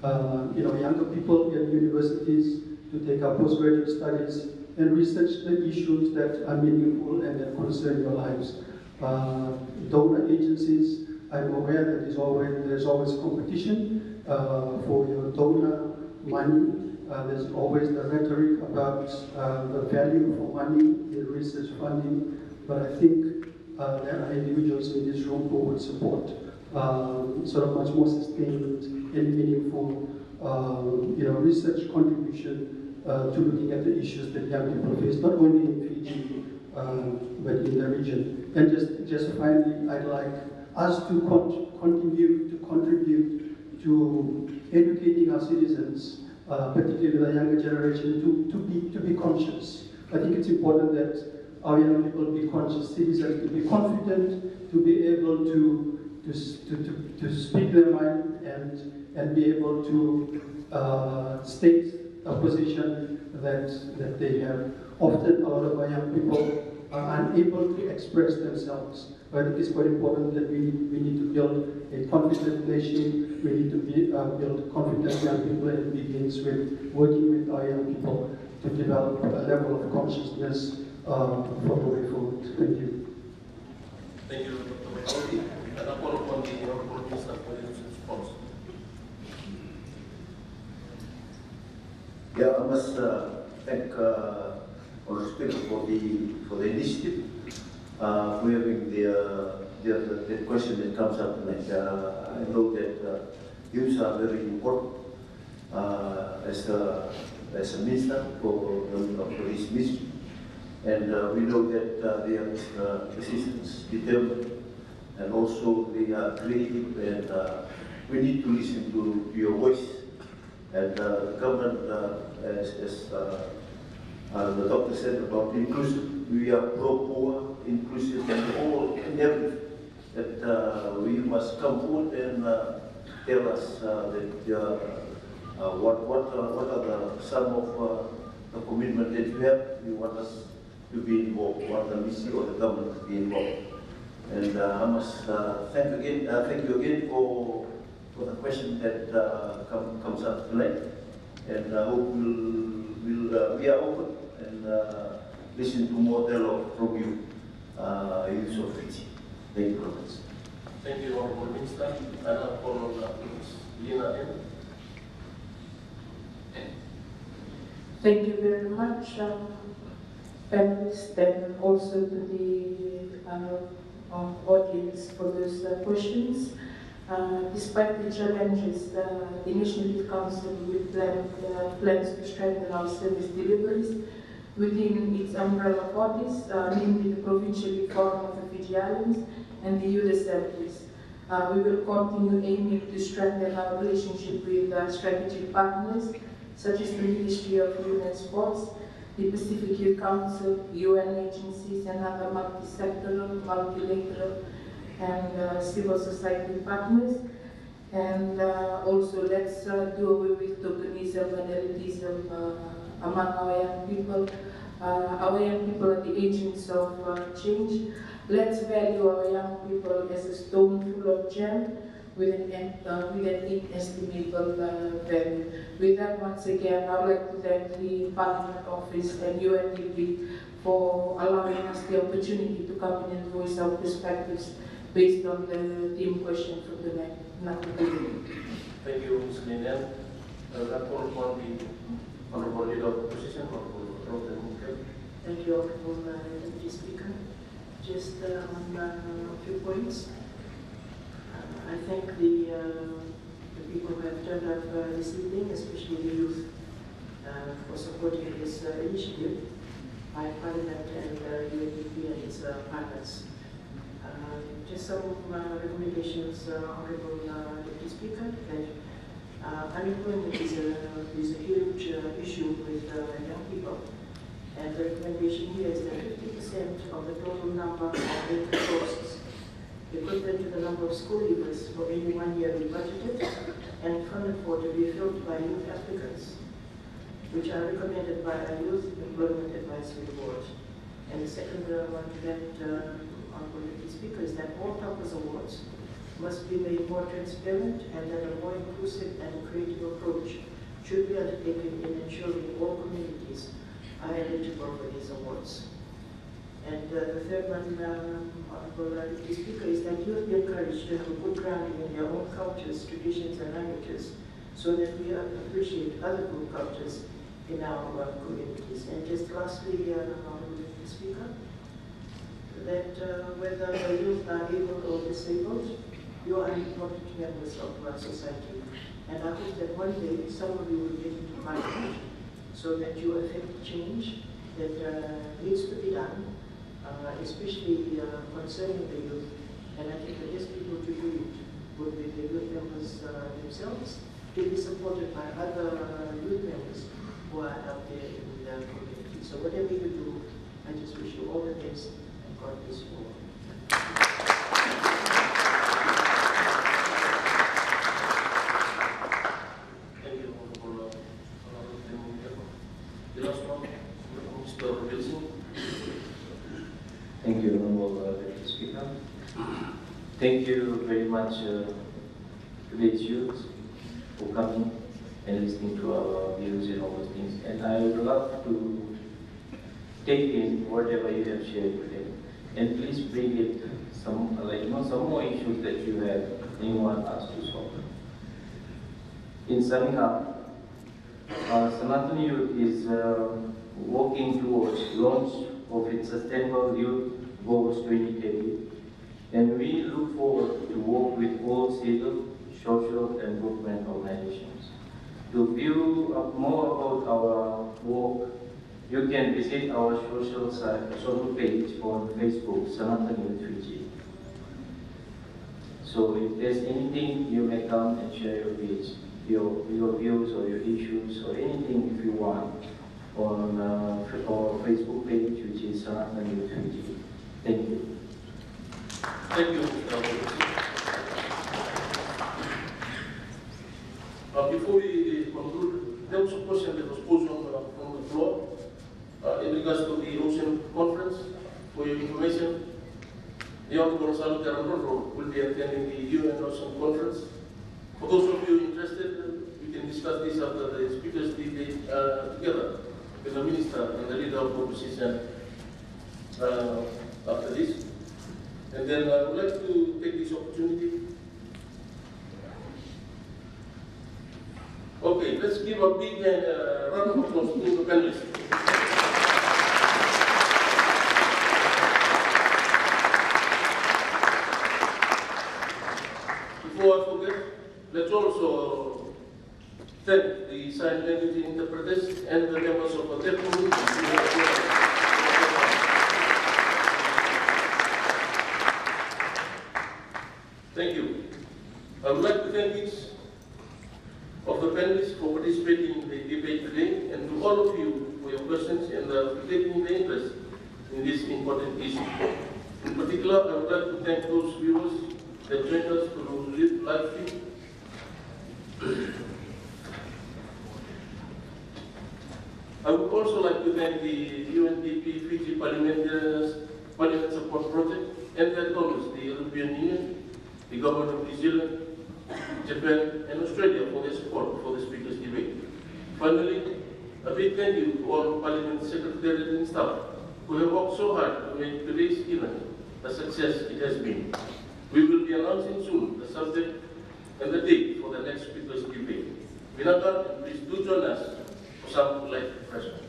younger people in universities to take up postgraduate studies and research the issues that are meaningful and that concern your lives. Donor agencies, I'm aware that there's always competition for your donor money. There's always the rhetoric about the value for money in research funding, but I think there are individuals in this room who would support sort of much more sustained and meaningful research contribution to looking at the issues that young people face, not only in Fiji, but in the region. And just finally, I'd like us to contribute to educating our citizens, particularly the younger generation, to be conscious. I think it's important that our young people be conscious citizens, to be confident, to be able to speak their mind and be able to state a position that they have. Often a lot of our young people are unable to express themselves. I think it's quite important that we need to build a confident nation. We need to build confident young people, and it begins with working with our young people to develop a level of consciousness for the way forward. Thank you. Thank you, Dr. Macaulay. And I call upon the Honorable Minister for his response. Yeah, I must thank Honourable Speaker for the initiative, for having the question that comes up tonight. I know that youths are very important as a minister for this ministry, and we know that they are persistence, determined, and also they are creative, and we need to listen to your voice. And the government, as the doctor said about inclusive, we are pro-poor, inclusive, and all and everything. That we must come forward and tell us what are some of the commitment that you have. You want us to be involved, want the ministry or the government to be involved. And I must thank you again for the question that comes up tonight, and I hope we are open and listen to more dialogue from you, youths of Fiji. Thank you very much. Thank you, Honourable Minister. And I call on Ms. Lina M. Thank you very much, panelists, and also to the audience for those questions. Despite the challenges, the National Youth Council will plans to strengthen our service deliveries within its umbrella bodies, namely the Provincial Youth Forum of the Fiji Islands and the Youth Assemblies. We will continue aiming to strengthen our relationship with strategic partners such as the Ministry of Youth and Sports, the Pacific Youth Council, UN agencies, and other multi-sectoral, multilateral, and civil society partners. And also let's do away with tokenism and elitism among our young people. Our young people are the agents of change. Let's value our young people as a stone full of gem with an inestimable value. With that, once again, I would like to thank the Parliament Office and UNDP for allowing us the opportunity to come in and voice our perspectives based on the theme question for tonight. Thank you, Ms. Linen. I call upon the Honourable Leader of Opposition, Honourable Robert Munkel. Thank you, Honourable Deputy Speaker. Just on a few points. I thank the people who have turned up this evening, especially the youth, for supporting this initiative by Parliament and UNDP and its partners. Just some recommendations, Honourable Deputy Speaker, that unemployment is a huge issue with young people. And the recommendation here is that 50% of the total number of data costs, equivalent to the number of school leavers for any 1 year, be budgeted and funded for to be filled by youth applicants, which are recommended by a Youth Employment Advisory Board. And the second one to that, Honourable Deputy Speaker, is that all toppers awards must be made more transparent, and that a more inclusive and creative approach should be undertaken in ensuring all communities are eligible for these awards. And the third one, Honourable Deputy Speaker, is that youth be encouraged to have a good grounding in their own cultures, traditions, and languages, so that we appreciate other group cultures in our communities. And just lastly, Honourable Deputy Speaker, that whether the youth are able or disabled, you are important members of our society. And I hope that one day some of you will get into Parliament so that you affect change that needs to be done, especially concerning the youth. And I think the best people to do it would be the youth members themselves, will be supported by other youth members who are out there in the community. So whatever you do, I just wish you all the best and God bless you all. Thank you, Honorable the last one, Mr. Wilson. Thank you, Honorable Deputy Speaker. Thank you very much today's youth for coming and listening to our views and all those things. And I would love to take in whatever you have shared today. And please bring it some more issues that you have and you want us to solve. In summing up, Sanatani Youth is working towards launch of its Sustainable Youth Goals 2030, and we look forward to work with all civil, social, and government organizations. To view more about our work, you can visit our social page on Facebook, Sanatani Youth Fiji. So if there's anything, you may come and share your views, your views or your issues or anything if you want on our Facebook page, which is Sanatani Youth Fiji. Thank you. Thank you, Mr. Before we conclude, there was a question that was posed on the floor in regards to the Ocean Conference. For your information, the Honorable Salud Terangoro will be attending the UN Ocean Conference. For those of you interested, we can discuss this after the speakers debate together with the Minister and the Leader of the Opposition after this. And then I would like to take this opportunity. Okay, let's give a big round of applause to the panelists. Before I forget, let's also thank the sign language interpreters and the members of the deaf community. Thank you. I would like to thank each of the panelists for participating in the debate today, and to all of you for your questions and taking the interest in this important issue. In particular, I would like to thank those viewers that joined us through live feed. I would also like to thank the UNDP Fiji Parliament Support Project and their donors, the European Union, the Government of New Zealand, Japan, and Australia for their support for the speakers' debate. Finally, a big thank you to all Parliament Secretariat and staff who have worked so hard to make today's event a success it has been. We will be announcing soon the subject and the date for the next speakers' debate. Vinaka, please do join us for some light refreshment.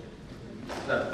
Now.